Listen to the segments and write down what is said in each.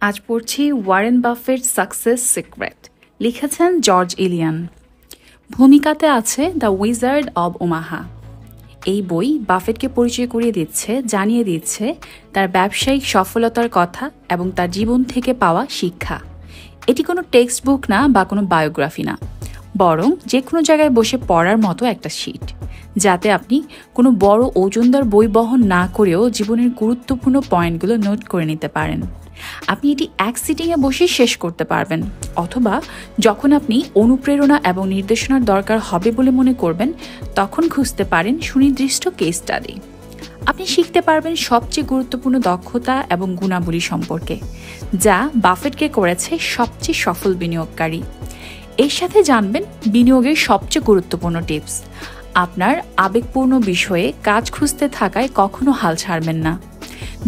আজ পড়ছি Warren Buffett success secret, লিখেছেন জর্জ ইলিয়ান। ভূমিকাতে আছে দ্য উইজার্ড অব ওমাহা। এই বই বাফেটকে পরিচয় করিয়ে দিচ্ছে, জানিয়ে দিচ্ছে তার ব্যবসায়িক সফলতার কথা এবং তার জীবন থেকে পাওয়া শিক্ষা। এটি কোনো টেক্সট বুক না বা কোনো বায়োগ্রাফি না, বরং যে কোনো জায়গায় বসে পড়ার মতো একটা শিট, যাতে আপনি কোনো বড় ওজনদার বই বহন না করেও জীবনের গুরুত্বপূর্ণ পয়েন্টগুলো নোট করে নিতে পারেন। আপনি এটি এক সিটিংয়ে বসে শেষ করতে পারবেন, অথবা যখন আপনি অনুপ্রেরণা এবং নির্দেশনার দরকার হবে বলে মনে করবেন, তখন খুঁজতে পারেন সুনির্দিষ্ট কেস স্টাডি। আপনি শিখতে পারবেন সবচেয়ে গুরুত্বপূর্ণ দক্ষতা এবং গুণাবলী সম্পর্কে, যা বাফেটকে করেছে সবচেয়ে সফল বিনিয়োগকারী। এর সাথে জানবেন বিনিয়োগের সবচেয়ে গুরুত্বপূর্ণ টিপস। আপনার আবেগপূর্ণ বিষয়ে কাজ খুঁজতে থাকায় কখনো হাল ছাড়বেন না।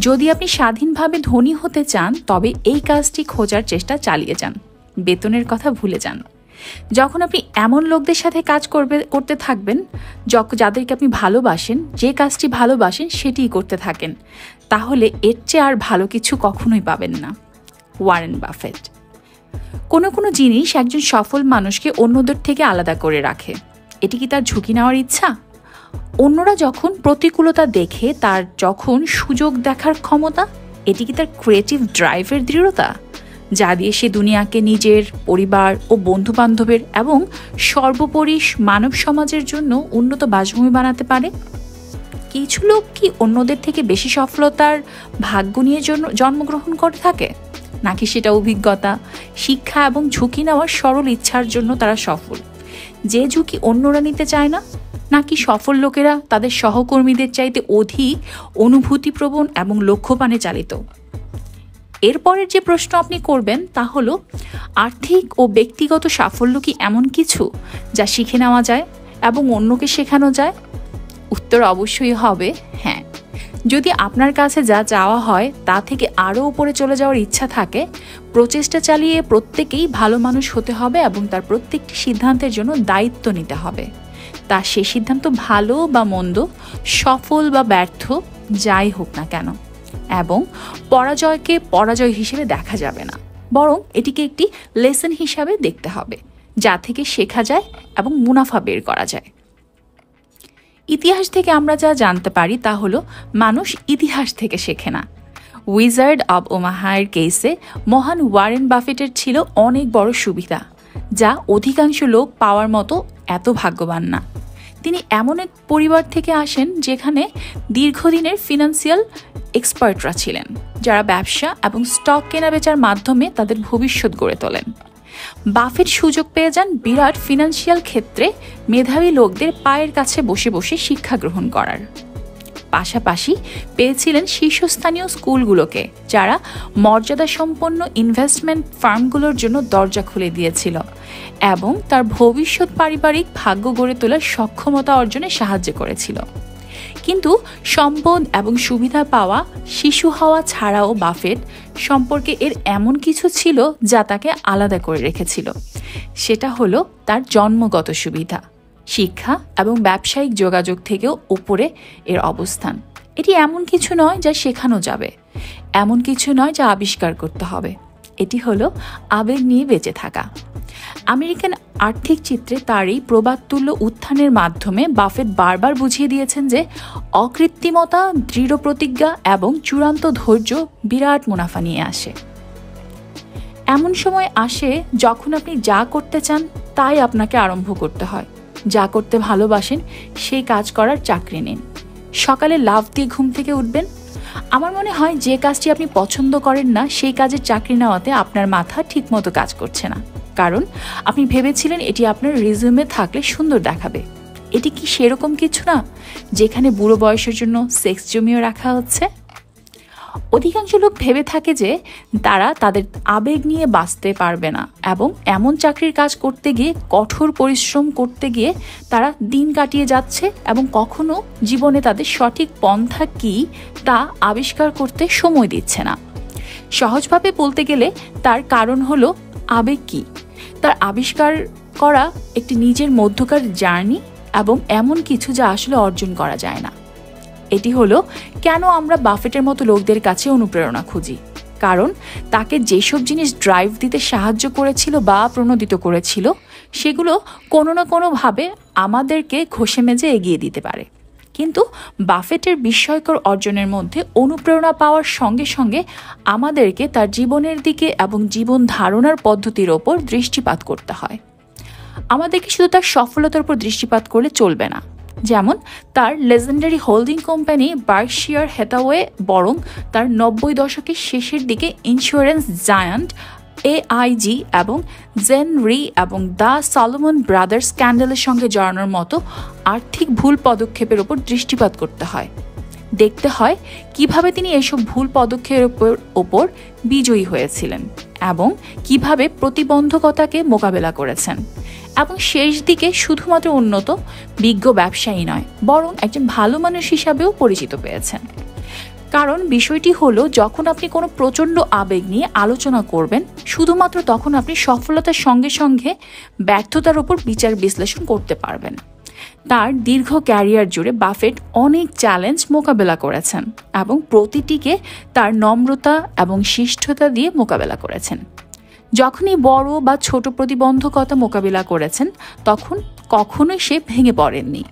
যদি আপনি স্বাধীনভাবে ধনী হতে চান, তবে এই কাজটি খোঁজার চেষ্টা চালিয়ে যান। বেতনের কথা ভুলে যান। যখন আপনি এমন লোকদের সাথে কাজ করতে থাকবেন যাদেরকে আপনি ভালোবাসেন, যে কাজটি ভালোবাসেন সেটিই করতে থাকেন, তাহলে এর চেয়ে আর ভালো কিছু কখনোই পাবেন না। Warren Buffett. কোনো কোনো জিনিস একজন সফল মানুষকে অন্যদের থেকে আলাদা করে রাখে। এটি কি তার ঝুঁকি নেওয়ার ইচ্ছা? অন্যরা যখন প্রতিকূলতা দেখে তার যখন সুযোগ দেখার ক্ষমতা? এটি কি তার ক্রিয়েটিভ ড্রাইভের দৃঢ়তা, যা দিয়ে সে দুনিয়াকে নিজের, পরিবার ও বন্ধুবান্ধবের এবং সর্বোপরি মানব সমাজের জন্য উন্নত বাসভূমি বানাতে পারে? কিছু লোক কি অন্যদের থেকে বেশি সফলতার ভাগ্য নিয়ে জন্মগ্রহণ করে থাকে, নাকি সেটা অভিজ্ঞতা, শিক্ষা এবং ঝুঁকি নেওয়ার সরল ইচ্ছার জন্য তারা সফল? যে ঝুঁকি অন্যরা নিতে চায় না, নাকি সফল লোকেরা তাদের সহকর্মীদের চাইতে অধিক অনুভূতিপ্রবণ এবং লক্ষ্যপানে চালিত? এরপরের যে প্রশ্ন আপনি করবেন তা হলো, আর্থিক ও ব্যক্তিগত সাফল্য কি এমন কিছু যা শিখে নেওয়া যায় এবং অন্যকে শেখানো যায়? উত্তর অবশ্যই হবে হ্যাঁ। যদি আপনার কাছে যা চাওয়া হয় তা থেকে আরও উপরে চলে যাওয়ার ইচ্ছা থাকে, প্রচেষ্টা চালিয়ে প্রত্যেকেই ভালো মানুষ হতে হবে এবং তার প্রত্যেকটি সিদ্ধান্তের জন্য দায়িত্ব নিতে হবে। তা সে সিদ্ধান্ত ভালো বা মন্দ, সফল বা ব্যর্থ, যাই হোক না কেন। এবং পরাজয়কে পরাজয় হিসেবে দেখা যাবে না, বরং এটিকে একটি লেসন হিসাবে দেখতে হবে, যা থেকে শেখা যায় এবং মুনাফা বের করা যায়। ইতিহাস থেকে আমরা যা জানতে পারি তা হলো, মানুষ ইতিহাস থেকে শেখে না। উইজার্ড অব ওমাহার কেসে মহান ওয়ারেন বাফেটের ছিল অনেক বড় সুবিধা, যা অধিকাংশ লোক পাওয়ার মতো এত ভাগ্যবান না। তিনি এমন এক পরিবার থেকে আসেন যেখানে দীর্ঘদিনের ফিনান্সিয়াল এক্সপার্টরা ছিলেন, যারা ব্যবসা এবং স্টক কেনাবেচার মাধ্যমে তাদের ভবিষ্যৎ গড়ে তোলেন। বাফেট সুযোগ পেয়ে যান বিরাট ফিনান্সিয়াল ক্ষেত্রে মেধাবী লোকদের পায়ের কাছে বসে বসে শিক্ষা গ্রহণ করার। পাশাপাশি পেয়েছিলেন শীর্ষস্থানীয় স্কুলগুলোকে, যারা মর্যাদাসম্পন্ন ইনভেস্টমেন্ট ফার্মগুলোর জন্য দরজা খুলে দিয়েছিল এবং তার ভবিষ্যৎ পারিবারিক ভাগ্য গড়ে তোলার সক্ষমতা অর্জনে সাহায্য করেছিল। কিন্তু সম্পদ এবং সুবিধা পাওয়া, শিশু হওয়া ছাড়াও বাফেট সম্পর্কে এর এমন কিছু ছিল যা তাকে আলাদা করে রেখেছিল। সেটা হলো তার জন্মগত সুবিধা, শিক্ষা এবং ব্যবসায়িক যোগাযোগ থেকেও উপরে এর অবস্থান। এটি এমন কিছু নয় যা শেখানো যাবে, এমন কিছু নয় যা আবিষ্কার করতে হবে। এটি হলো আবেগ নিয়ে বেঁচে থাকা। আমেরিকান আর্থিক চিত্রে তার এই প্রবাদতুল্য উত্থানের মাধ্যমে বাফেট বারবার বুঝিয়ে দিয়েছেন যে অকৃত্রিমতা, দৃঢ় প্রতিজ্ঞা এবং চূড়ান্ত ধৈর্য বিরাট মুনাফা নিয়ে আসে। এমন সময় আসে যখন আপনি যা করতে চান তাই আপনাকে আরম্ভ করতে হয়। যা করতে ভালোবাসেন সেই কাজ করার চাকরি নিন। সকালে লাফ দিয়ে ঘুম থেকে উঠবেন। আমার মনে হয় যে কাজটি আপনি পছন্দ করেন না সেই কাজের চাকরি নেওয়াতে আপনার মাথা ঠিকমতো কাজ করছে না, কারণ আপনি ভেবেছিলেন এটি আপনার রিজিউমে থাকলে সুন্দর দেখাবে। এটি কি সেরকম কিছু না যেখানে বুড়ো বয়সের জন্য সেক্স জমিয়ে রাখা হচ্ছে? অধিকাংশ লোক ভেবে থাকে যে তারা তাদের আবেগ নিয়ে বাঁচতে পারবে না এবং এমন চাকরির কাজ করতে গিয়ে, কঠোর পরিশ্রম করতে গিয়ে তারা দিন কাটিয়ে যাচ্ছে এবং কখনো জীবনে তাদের সঠিক পন্থা কী তা আবিষ্কার করতে সময় দিচ্ছে না। সহজভাবে বলতে গেলে তার কারণ হলো আবেগ কী, তার আবিষ্কার করা একটি নিজের মধ্যকার জার্নি এবং এমন কিছু যা আসলে অর্জন করা যায় না। এটি হলো কেন আমরা বাফেটের মতো লোকদের কাছে অনুপ্রেরণা খুঁজি। কারণ তাকে যেসব জিনিস ড্রাইভ দিতে সাহায্য করেছিল বা প্রণোদিত করেছিল সেগুলো কোনো না কোনোভাবে আমাদেরকে ঘষে মেজে এগিয়ে দিতে পারে। কিন্তু বাফেটের বিস্ময়কর অর্জনের মধ্যে অনুপ্রেরণা পাওয়ার সঙ্গে সঙ্গে আমাদেরকে তার জীবনের দিকে এবং জীবন ধারণার পদ্ধতির ওপর দৃষ্টিপাত করতে হয়। আমাদেরকে শুধু তার সফলতার উপর দৃষ্টিপাত করলে চলবে না। যেমন তার legendary holding company Berkshire Hathaway বরং তার 90 দশকের শেষের দিকে ইন্স্যুরেন্স জায়ান্ট AIG এবং জেন রি এবং দ্য সলোমন ব্রাদার্স স্ক্যান্ডালের সঙ্গে জড়ানোর মতো আর্থিক ভুল পদক্ষেপের উপর দৃষ্টিপাত করতে হয়। দেখতে হয় কিভাবে তিনি এসব ভুল পদক্ষেপের ওপর বিজয়ী হয়েছিলেন এবং কিভাবে প্রতিবন্ধকতাকে মোকাবেলা করেছেন, এবং শেষ দিকে শুধুমাত্র উন্নত বিজ্ঞ ব্যবসায়ী নয় বরং একজন ভালো মানুষ হিসাবেও পরিচিত পেয়েছেন। কারণ বিষয়টি হলো, যখন আপনি কোনো প্রচণ্ড আবেগ নিয়ে আলোচনা করবেন শুধুমাত্র তখন আপনি সফলতার সঙ্গে সঙ্গে ব্যর্থতার উপর বিচার বিশ্লেষণ করতে পারবেন। তার দীর্ঘ ক্যারিয়ার জুড়ে বাফেট অনেক চ্যালেঞ্জ মোকাবেলা করেছেন এবং প্রতিটিকে তার নম্রতা এবং শিষ্টতা দিয়ে মোকাবেলা করেছেন। যখনই বড় বা ছোট প্রতিবন্ধকতা মোকাবিলা করেছেন তখন কখনোই সে ভেঙে পড়েননি।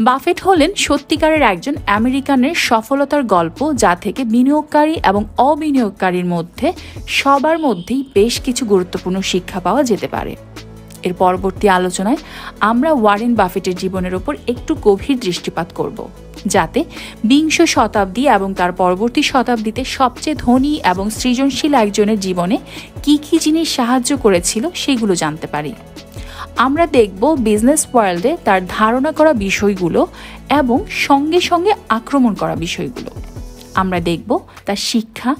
বাফেট হলেন সত্যিকারের একজন আমেরিকানের সফলতার গল্প, যা থেকে বিনিয়োগকারী এবং অবিনিয়োগকারীর মধ্যে সবার মধ্যেই বেশ কিছু গুরুত্বপূর্ণ শিক্ষা পাওয়া যেতে পারে। এর পরবর্তী আলোচনায় আমরা ওয়ারেন বাফেটের জীবনের ওপর একটু গভীর দৃষ্টিপাত করব, যাতে বিংশ শতাব্দী এবং তার পরবর্তী শতাব্দীতে সবচেয়ে ধনী এবং সৃজনশীল একজনের জীবনে কি কি জিনিস সাহায্য করেছিল সেগুলো জানতে পারি। আমরা দেখব বিজনেস ওয়ার্ল্ডে তার ধারণা করা বিষয়গুলো এবং সঙ্গে সঙ্গে আক্রমণ করা বিষয়গুলো। আমরা দেখব তার শিক্ষা,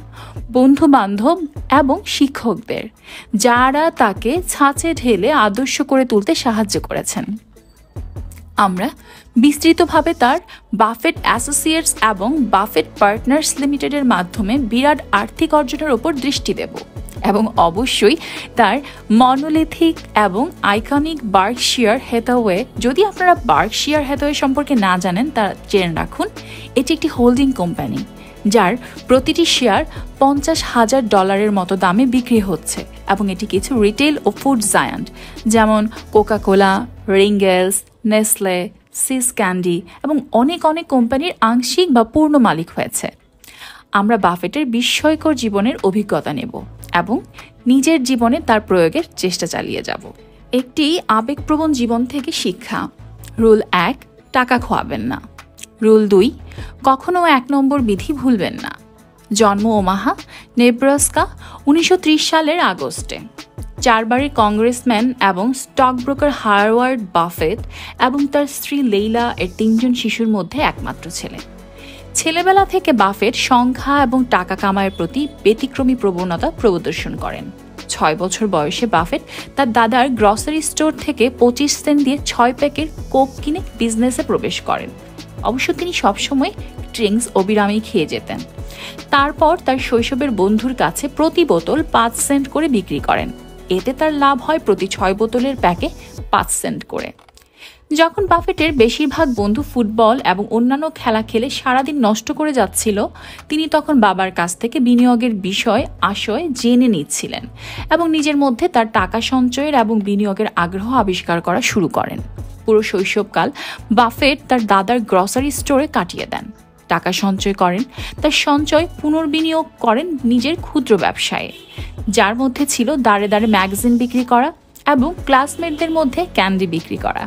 বন্ধু বান্ধব এবং শিক্ষকদের, যারা তাকে ছাঁচে ঢেলে আদর্শ করে তুলতে সাহায্য করেছেন। আমরা বিস্তৃতভাবে তার বাফেট অ্যাসোসিয়েটস এবং বাফেট পার্টনার্স লিমিটেডের মাধ্যমে বিরাট আর্থিক অর্জনের ওপর দৃষ্টি দেব এবং অবশ্যই তার মনোলিথিক এবং আইকনিক বার্কশায়ার হ্যাথাওয়ে। যদি আপনারা বার্কশায়ার হ্যাথাওয়ে সম্পর্কে না জানেন তা জেনে রাখুন। এটি একটি হোল্ডিং কোম্পানি যার প্রতিটি শেয়ার $50,000 মতো দামে বিক্রি হচ্ছে এবং এটি কিছু রিটেল ও ফুড জায়ান্ট যেমন কোকাকোলা, রিঙ্গেলস, নেসলে, সিস ক্যান্ডি এবং অনেক অনেক কোম্পানির আংশিক বা পূর্ণ মালিক হয়েছে। আমরা বাফেটের বিস্ময়কর জীবনের অভিজ্ঞতা নেব এবং নিজের জীবনে তার প্রয়োগের চেষ্টা চালিয়ে যাব। একটি আবেগপ্রবণ জীবন থেকে শিক্ষা। রুল 1, টাকা খোয়াবেন না। রুল 2, কখনো 1 নম্বর বিধি ভুলবেন না। জন্ম ওমাহা, নেব্রাস্কা, 1930 সালের আগস্টে। 4 বারের কংগ্রেসম্যান এবং স্টক ব্রোকার হাওয়ার্ড বাফেট এবং তার স্ত্রী লেইলা এর 3 জন শিশুর মধ্যে একমাত্র ছেলে। ছেলেবেলা থেকে বাফেট সংখ্যা এবং টাকা কামাইয়ের প্রতি ব্যতিক্রমী প্রবণতা প্রদর্শন করেন। 6 বছর বয়সে বাফেট তার দাদার গ্রসারি স্টোর থেকে 25 সেন্ট দিয়ে 6 প্যাকেট কোক কিনে বিজনেসে প্রবেশ করেন। অবশ্য তিনি সবসময় ড্রিঙ্কস অবিরামেই খেয়ে যেতেন। তারপর তার শৈশবের বন্ধুর কাছে প্রতি বোতল 5 সেন্ট করে বিক্রি করেন। এতে তার লাভ হয় প্রতি 6 বোতলের প্যাকে 5 সেন্ট করে। যখন বাফেটের বেশিরভাগ বন্ধু ফুটবল এবং অন্যান্য খেলা খেলে সারাদিন নষ্ট করে যাচ্ছিল, তিনি তখন বাবার কাছ থেকে বিনিয়োগের আশয় জেনে নিচ্ছিলেন এবং নিজের মধ্যে তার টাকা সঞ্চয়ের এবং বিনিয়োগের আগ্রহ আবিষ্কার করা শুরু করেন। পুরো শৈশবকাল বাফেট তার দাদার গ্রসারি স্টোরে কাটিয়ে দেন, টাকা সঞ্চয় করেন, তার সঞ্চয় পুনর্বিনিয়োগ করেন নিজের ক্ষুদ্র ব্যবসায়ে, যার মধ্যে ছিল দাঁড়ে দাঁড়ে ম্যাগাজিন বিক্রি করা এবং ক্লাসমেটদের মধ্যে ক্যান্ডি বিক্রি করা।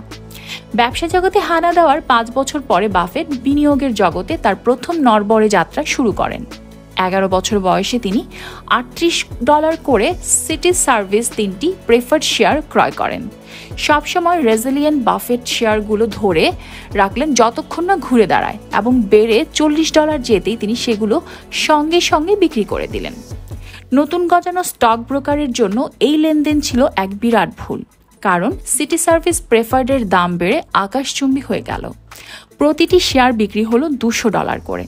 ব্যবসা জগতে হানা দেওয়ার 5 বছর পরে বাফেট বিনিয়োগের জগতে তার প্রথম নড়বড়ে যাত্রা শুরু করেন। 11 বছর বয়সে তিনি $38 করে সিটি সার্ভিস 3টি প্রেফার্ড শেয়ার ক্রয় করেন। সবসময় রেজিলিয়েন্ট বাফেট শেয়ারগুলো ধরে রাখলেন যতক্ষণ না ঘুরে দাঁড়ায় এবং বেড়ে $40 যেতেই তিনি সেগুলো সঙ্গে সঙ্গে বিক্রি করে দিলেন। নতুন গজানো স্টক ব্রোকারের জন্য এই লেনদেন ছিল এক বিরাট ভুল, কারণ সিটি সার্ভিস প্রেফার্ডের দাম বেড়ে আকাশচুম্বী হয়ে গেল। প্রতিটি শেয়ার বিক্রি হলো $200 করে।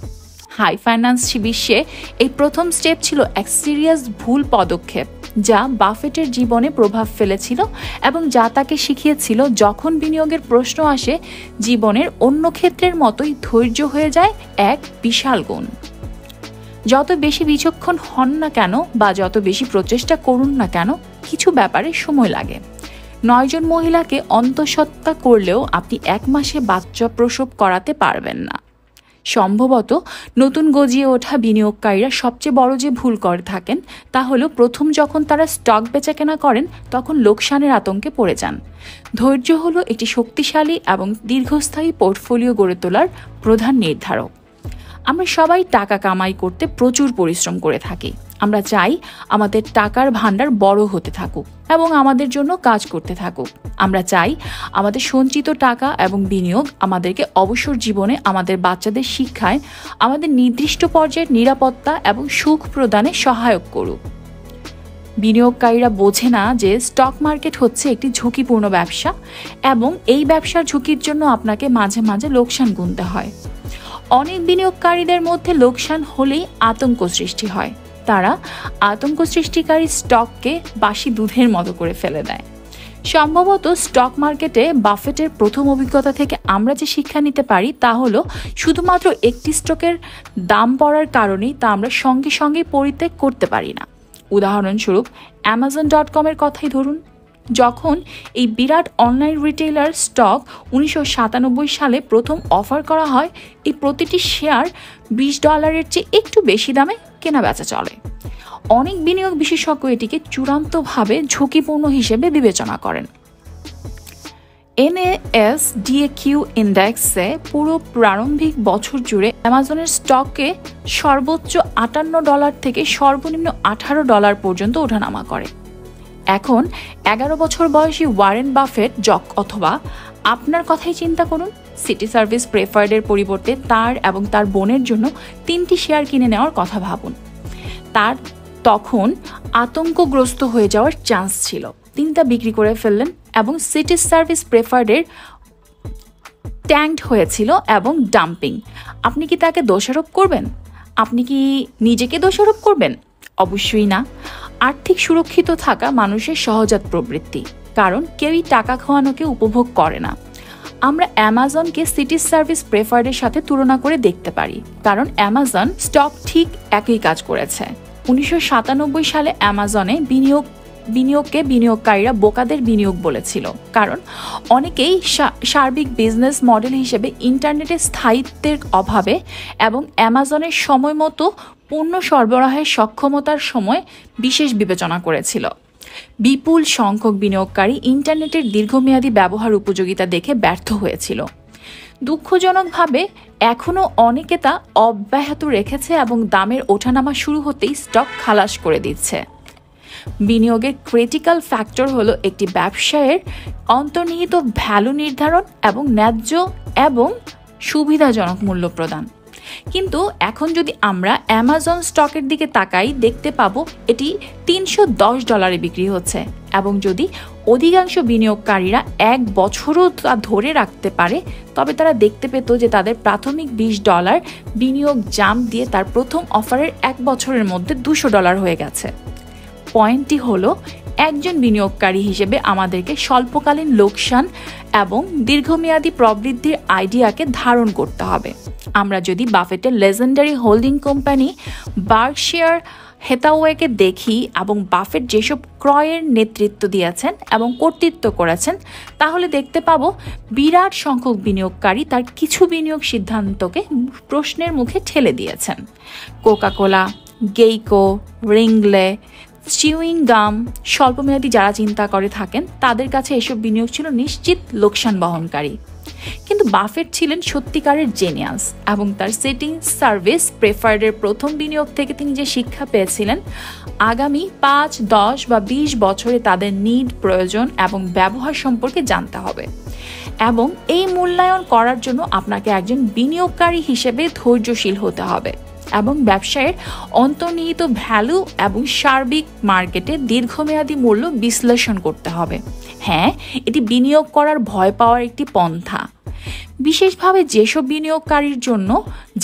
হাই ফাইন্যান্স বিশ্বে এই প্রথম স্টেপ ছিল এক সিরিয়াস ভুল পদক্ষেপ, যা বাফেটের জীবনে প্রভাব ফেলেছিল এবং যা তাকে শিখিয়েছিল যখন বিনিয়োগের প্রশ্ন আসে, জীবনের অন্য ক্ষেত্রের মতোই ধৈর্য হয়ে যায় এক বিশাল গুণ। যত বেশি বিচক্ষণ হন না কেন বা যত বেশি প্রচেষ্টা করুন না কেন, কিছু ব্যাপারে সময় লাগে। 9 জন মহিলাকে অন্তঃসত্ত্বা করলেও আপনি 1 মাসে বাচ্চা প্রসব করাতে পারবেন না। সম্ভবত নতুন গজিয়ে ওঠা বিনিয়োগকারীরা সবচেয়ে বড় যে ভুল করে থাকেন তা হলো প্রথম যখন তারা স্টক বেচাকেনা করেন তখন লোকসানের আতঙ্কে পড়ে যান। ধৈর্য হলো একটি শক্তিশালী এবং দীর্ঘস্থায়ী পোর্টফোলিও গড়ে তোলার প্রধান নির্ধারক। আমরা সবাই টাকা কামাই করতে প্রচুর পরিশ্রম করে থাকি। আমরা চাই আমাদের টাকার ভান্ডার বড় হতে থাকুক এবং আমাদের জন্য কাজ করতে থাকুক। আমরা চাই আমাদের সঞ্চিত টাকা এবং বিনিয়োগ আমাদেরকে অবসর জীবনে, আমাদের বাচ্চাদের শিক্ষায়, আমাদের নির্দিষ্ট পর্যায়ের নিরাপত্তা এবং সুখ প্রদানে সহায়ক করুক। বিনিয়োগকারীরা বোঝে না যে স্টক মার্কেট হচ্ছে একটি ঝুঁকিপূর্ণ ব্যবসা এবং এই ব্যবসার ঝুঁকির জন্য আপনাকে মাঝে মাঝে লোকসান গুনতে হয়। অনেক বিনিয়োগকারীদের মধ্যে লোকসান হলেই আতঙ্ক সৃষ্টি হয়। তারা আতঙ্ক সৃষ্টিকারী স্টককে বাসি দুধের মতো করে ফেলে দেয়। সম্ভবত স্টক মার্কেটে বাফেটের প্রথম অভিজ্ঞতা থেকে আমরা যে শিক্ষা নিতে পারি তা হলো শুধুমাত্র একটি স্টকের দাম পড়ার কারণেই তা আমরা সঙ্গে সঙ্গে পরিত্যাগ করতে পারি না। উদাহরণস্বরূপ Amazon.com-এর কথাই ধরুন। যখন এই বিরাট অনলাইন রিটেইলার স্টক 1997 সালে প্রথম অফার করা হয়, এই প্রতিটি শেয়ার $20 চেয়ে একটু বেশি দামে কেনা বেচা চলে। অনেক বিনিয়োগ বিশেষজ্ঞ এটিকে চূড়ান্তভাবে ঝুঁকিপূর্ণ হিসেবে বিবেচনা করেন। NASDAQ ইন্ডেক্সে পুরো প্রারম্ভিক বছর জুড়ে অ্যামাজনের স্টকে সর্বোচ্চ $58 থেকে সর্বনিম্ন $18 পর্যন্ত ওঠানামা করে। এখন 11 বছর বয়সী ওয়ারেন বাফেট অথবা আপনার কথাই চিন্তা করুন, সিটি সার্ভিস প্রেফার্ডের পরিবর্তে তার এবং তার বোনের জন্য 3টি শেয়ার কিনে নেওয়ার কথা ভাবুন। তার তখন আতঙ্কগ্রস্ত হয়ে যাওয়ার চান্স ছিল। তিনি তা বিক্রি করে ফেললেন এবং সিটি সার্ভিস প্রেফার্ডের ট্যাঙ্কড হয়েছিল এবং ডাম্পিং। আপনি কি তাকে দোষারোপ করবেন? আপনি কি নিজেকে দোষারোপ করবেন? অবশ্যই না। আর্থিক সুরক্ষিত থাকা মানুষের সহজাত প্রবৃত্তি, কারণ কেউই টাকা খাওয়ানোকে উপভোগ করে না। আমরা অ্যামাজনকে সিটি সার্ভিস প্রেফার্ডের সাথে তুলনা করে দেখতে পারি, কারণ অ্যামাজন স্টক ঠিক একই কাজ করেছে। 1997 সালে অ্যামাজনে বিনিয়োগকে বিনিয়োগকারীরা বোকাদের বিনিয়োগ বলেছিল, কারণ অনেকেই সার্বিক বিজনেস মডেল হিসেবে ইন্টারনেটের স্থায়িত্বের অভাবে এবং অ্যামাজনের সময় মতো পণ্য সরবরাহের সক্ষমতার সময় বিশেষ বিবেচনা করেছিল। বিপুল সংখ্যক বিনিয়োগকারী ইন্টারনেটের দীর্ঘমেয়াদী ব্যবহার উপযোগিতা দেখে ব্যর্থ হয়েছিল। দুঃখজনকভাবে এখনও অনেকে তা অব্যাহত রেখেছে এবং দামের ওঠানামা শুরু হতেই স্টক খালাস করে দিচ্ছে। বিনিয়োগের ক্রিটিক্যাল ফ্যাক্টর হলো একটি ব্যবসায়ের অন্তর্নিহিত ভ্যালু নির্ধারণ এবং ন্যায্য এবং সুবিধাজনক মূল্য প্রদান। কিন্তু এখন যদি আমরা অ্যামাজন স্টকের দিকে তাকাই, দেখতে পাবো এটি $310 বিক্রি হচ্ছে এবং যদি অধিকাংশ বিনিয়োগকারীরা 1 বছরও তা ধরে রাখতে পারে, তবে তারা দেখতে পেত যে তাদের প্রাথমিক $20 বিনিয়োগ জাম্প দিয়ে তার প্রথম অফারের 1 বছরের মধ্যে $200 হয়ে গেছে। পয়েন্টটি হলো, একজন বিনিয়োগকারী হিসেবে আমাদেরকে স্বল্পকালীন লোকসান এবং দীর্ঘমেয়াদী প্রবৃদ্ধির আইডিয়াকে ধারণ করতে হবে। আমরা যদি বাফেটের লেজেন্ডারি হোল্ডিং কোম্পানি বার্কশায়ার হ্যাথাওয়েকে দেখি এবং বাফেট যেসব ক্রয়ের নেতৃত্ব দিয়েছেন এবং কর্তৃত্ব করেছেন, তাহলে দেখতে পাবো বিরাট সংখ্যক বিনিয়োগকারী তার কিছু বিনিয়োগ সিদ্ধান্তকে প্রশ্নের মুখে ঠেলে দিয়েছেন। কোকাকোলা, গেইকো, রিংলে, চিউইং গাম স্বল্পমেয়াদী যারা চিন্তা করে থাকেন, তাদের কাছে এসব বিনিয়োগ ছিল নিশ্চিত লোকসান বহনকারী। কিন্তু বাফেট ছিলেন সত্যিকারের জেনিয়াস এবং তার সিটি সার্ভিস প্রেফার্ডের প্রথম বিনিয়োগ থেকে তিনি যে শিক্ষা পেয়েছিলেন, আগামী 5, 10 বা 20 বছরে তাদের নিড, প্রয়োজন এবং ব্যবহার সম্পর্কে জানতে হবে। এবং এই মূল্যায়ন করার জন্য আপনাকে একজন বিনিয়োগকারী হিসেবে ধৈর্যশীল হতে হবে এবং ব্যবসায়ের অন্তর্নিহিত ভ্যালু এবং সার্বিক মার্কেটে দীর্ঘমেয়াদী মূল্য বিশ্লেষণ করতে হবে। হ্যাঁ, এটি বিনিয়োগ করার ভয় পাওয়ার একটি পন্থা, বিশেষভাবে যেসব বিনিয়োগকারীর জন্য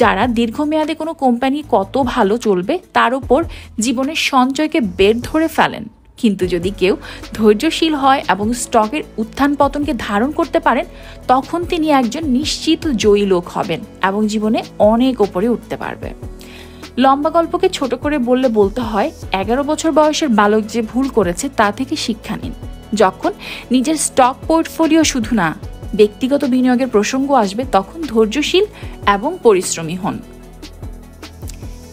যারা দীর্ঘমেয়াদে কোনো কোম্পানি কত ভালো চলবে তার উপর জীবনের সঞ্চয়কে বের ধরে ফেলেন। কিন্তু যদি কেউ ধৈর্যশীল হয় এবং স্টকের উত্থান পতনকে ধারণ করতে পারেন, তখন তিনি একজন নিশ্চিত জয়ী লোক হবেন এবং জীবনে অনেক ওপরে উঠতে পারবে। লম্বা গল্পকে ছোট করে বললে বলতে হয় 11 বছর বয়সের বালক যে ভুল করেছে তা থেকে শিক্ষা নিন। যখন নিজের স্টক পোর্টফোলিও শুধু না, ব্যক্তিগত বিনিয়োগের প্রসঙ্গ আসবে, তখন ধৈর্যশীল এবং পরিশ্রমী হন।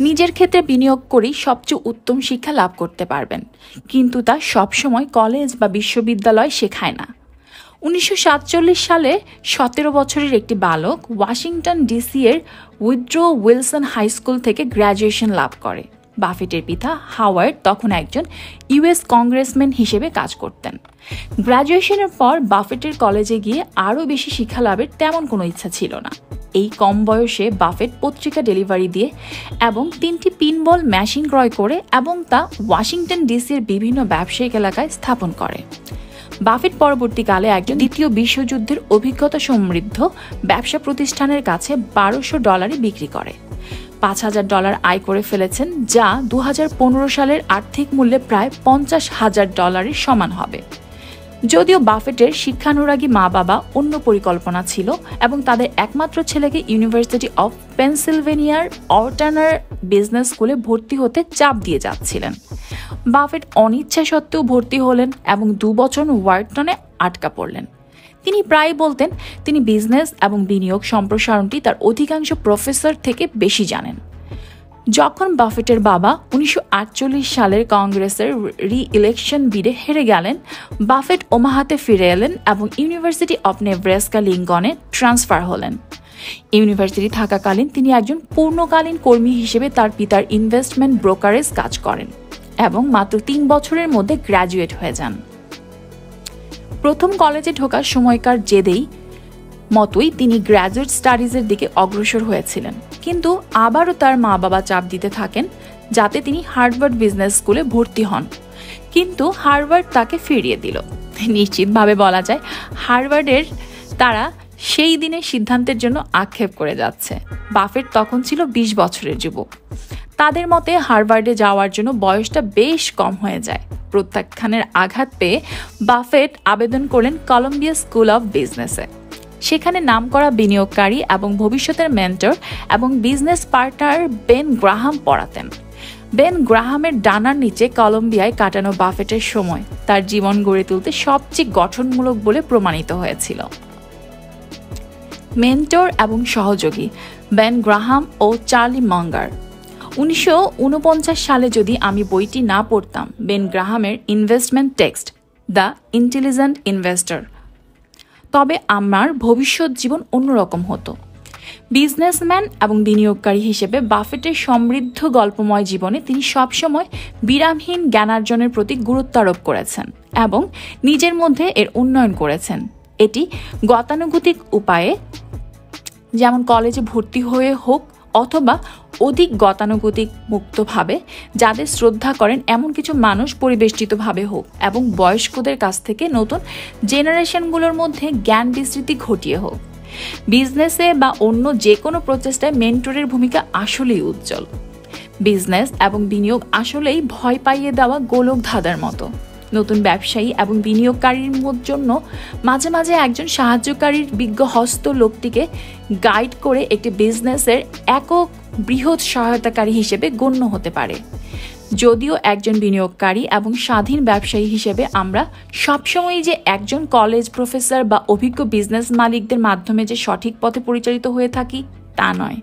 নিজের ক্ষেত্রে বিনিয়োগ করেই সবচেয়ে উত্তম শিক্ষা লাভ করতে পারবেন, কিন্তু তা সবসময় কলেজ বা বিশ্ববিদ্যালয় শেখায় না। 1947 সালে 17 বছরের একটি বালক ওয়াশিংটন ডিসি এর উইড্রো উইলসন হাই স্কুল থেকে গ্র্যাজুয়েশন লাভ করে। বাফেটের পিতা হাওয়ার্ড তখন একজন ইউএস কংগ্রেসম্যান হিসেবে কাজ করতেন। গ্র্যাজুয়েশনের পর বাফেটের কলেজে গিয়ে আরও বেশি শিক্ষা লাভের তেমন কোনো ইচ্ছা ছিল না। এই কম বয়সে বাফেট পত্রিকা ডেলিভারি দিয়ে এবং 3টি পিনবল মেশিন ক্রয় করে এবং তা ওয়াশিংটন ডিসির বিভিন্ন ব্যবসায়িক এলাকায় স্থাপন করে। বাফেট পরবর্তীকালে একজন দ্বিতীয় বিশ্বযুদ্ধের অভিজ্ঞতা সমৃদ্ধ ব্যবসা প্রতিষ্ঠানের কাছে $1200 বিক্রি করে। $5000 আয় করে ফেলেছেন, যা 2015 সালের আর্থিক মূল্যে প্রায় $50,000 সমান হবে। যদিও বাফেটের শিক্ষানুরাগী মা বাবা অন্য পরিকল্পনা ছিল এবং তাদের একমাত্র ছেলেকে ইউনিভার্সিটি অফ পেনসিলভেনিয়ার অর্টানার বিজনেস স্কুলে ভর্তি হতে চাপ দিয়ে যাচ্ছিলেন। বাফেট অনিচ্ছা সত্ত্বেও ভর্তি হলেন এবং 2 বছর ওয়ার্টনে আটকা পড়লেন। তিনি প্রায় বলতেন তিনি বিজনেস এবং বিনিয়োগ সম্প্রসারণটি তার অধিকাংশ প্রফেসর থেকে বেশি জানেন। যখন বাফেটের বাবা 1948 সালের কংগ্রেসের রি-ইলেকশন বিডে হেরে গেলেন, বাফেট ওমাহাতে ফিরে এলেন এবং ইউনিভার্সিটি অফ নেব্রাস্কা লিঙ্কনে ট্রান্সফার হলেন। ইউনিভার্সিটি থাকাকালীন তিনি একজন পূর্ণকালীন কর্মী হিসেবে তার পিতার ইনভেস্টমেন্ট ব্রোকারেজ কাজ করেন এবং মাত্র 3 বছরের মধ্যে গ্র্যাজুয়েট হয়ে যান। প্রথম কলেজে ঢোকার সময়কার জেদেই মতোই তিনি গ্র্যাজুয়েট স্টাডিজের দিকে অগ্রসর হয়েছিলেন, কিন্তু আবারও তার মা বাবা চাপ দিতে থাকেন যাতে তিনি হার্ভার্ড বিজনেস স্কুলে ভর্তি হন, কিন্তু হার্ভার্ড তাকে ফিরিয়ে দিল। নিশ্চিতভাবে বলা যায় হার্ভার্ডের তারা সেই দিনের সিদ্ধান্তের জন্য আক্ষেপ করে যাচ্ছে। বাফেট তখন ছিল 20 বছরের যুবক। তাদের মতে হার্ভার্ডে যাওয়ার জন্য বয়সটা বেশ কম হয়ে যায়। প্রত্যাখ্যানের আঘাত পেয়ে বাফেট আবেদন করলেন কলম্বিয়া স্কুল অফ বিজনেসে। সেখানে নামকরা বিনিয়োগকারী এবং ভবিষ্যতের মেন্টর এবং বিজনেস পার্টনার বেন গ্রাহাম পড়াতেন। বেন গ্রাহামের ডানার নিচে কলম্বিয়ায় কাটানো বাফেটের সময় তার জীবন গড়ে তুলতে সবচেয়ে গঠনমূলক বলে প্রমাণিত হয়েছিল। মেন্টর এবং সহযোগী বেন গ্রাহাম ও চার্লি মঙ্গার। 1949 সালে যদি আমি বইটি না পড়তাম, বেন গ্রাহামের investment text the intelligent investor, তবে আমার ভবিষ্যৎ জীবন অন্যরকম হতো। বিজনেসম্যান এবং বিনিয়োগকারী হিসেবে বাফেটের সমৃদ্ধ গল্পময় জীবনে তিনি সবসময় বিরামহীন জ্ঞানার্জনের প্রতি গুরুত্ব আরোপ করেছেন এবং নিজের মধ্যে এর উন্নয়ন করেছেন। এটি গতানুগতিক উপায়ে, যেমন কলেজে ভর্তি হয়ে হোক অথবা অধিক গতানুগতিক মুক্তভাবে যাদের শ্রদ্ধা করেন এমন কিছু মানুষ পরিবেষ্টিতভাবে হোক এবং বয়স্কদের কাছ থেকে নতুন জেনারেশনগুলোর মধ্যে জ্ঞান বিস্তৃতি ঘটিয়ে হোক। বিজনেসে বা অন্য যে কোনো প্রচেষ্টায় মেন্টরের ভূমিকা আসলেই উজ্জ্বল। বিজনেস এবং বিনিয়োগ আসলেই ভয় পাইয়ে দেওয়া গোলক ধাঁধার মতো। নতুন ব্যবসায়ী এবং বিনিয়োগকারীর জন্য মাঝে মাঝে একজন সাহায্যকারীর বিজ্ঞ হস্ত লোকটিকে গাইড করে একটি বিজনেসের একক বৃহৎ সহায়তাকারী হিসেবে গণ্য হতে পারে। যদিও একজন বিনিয়োগকারী এবং স্বাধীন ব্যবসায়ী হিসেবে আমরা সবসময় যে একজন কলেজ প্রফেসর বা অভিজ্ঞ বিজনেস মালিকদের মাধ্যমে যে সঠিক পথে পরিচালিত হয়ে থাকি তা নয়,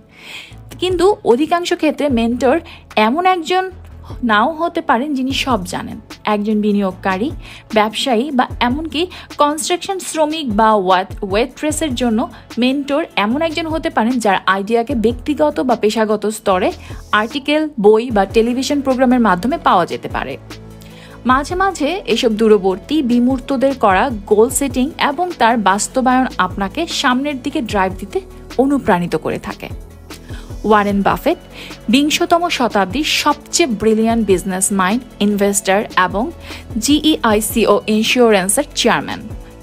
কিন্তু অধিকাংশ ক্ষেত্রে মেন্টর এমন একজন নাও হতে পারেন যিনি সব জানেন। একজন বিনিয়োগকারী, ব্যবসায়ী বা এমনকি কনস্ট্রাকশন শ্রমিক বা ওয়েট্রেসের জন্য মেন্টর এমন একজন হতে পারেন যার আইডিয়াকে ব্যক্তিগত বা পেশাগত স্তরে আর্টিকেল, বই বা টেলিভিশন প্রোগ্রামের মাধ্যমে পাওয়া যেতে পারে। মাঝে মাঝে এসব দূরবর্তী বিমূর্তদের করা গোল সেটিং এবং তার বাস্তবায়ন আপনাকে সামনের দিকে ড্রাইভ দিতে অনুপ্রাণিত করে থাকে। ওয়ারেন বাফেট 20তম শতাব্দীর সবচেয়ে ব্রিলিয়ান্ট বিজনেস মাইন্ড, ইনভেস্টর এবং GEICO ইন্স্যুরেন্সের চেয়ারম্যান।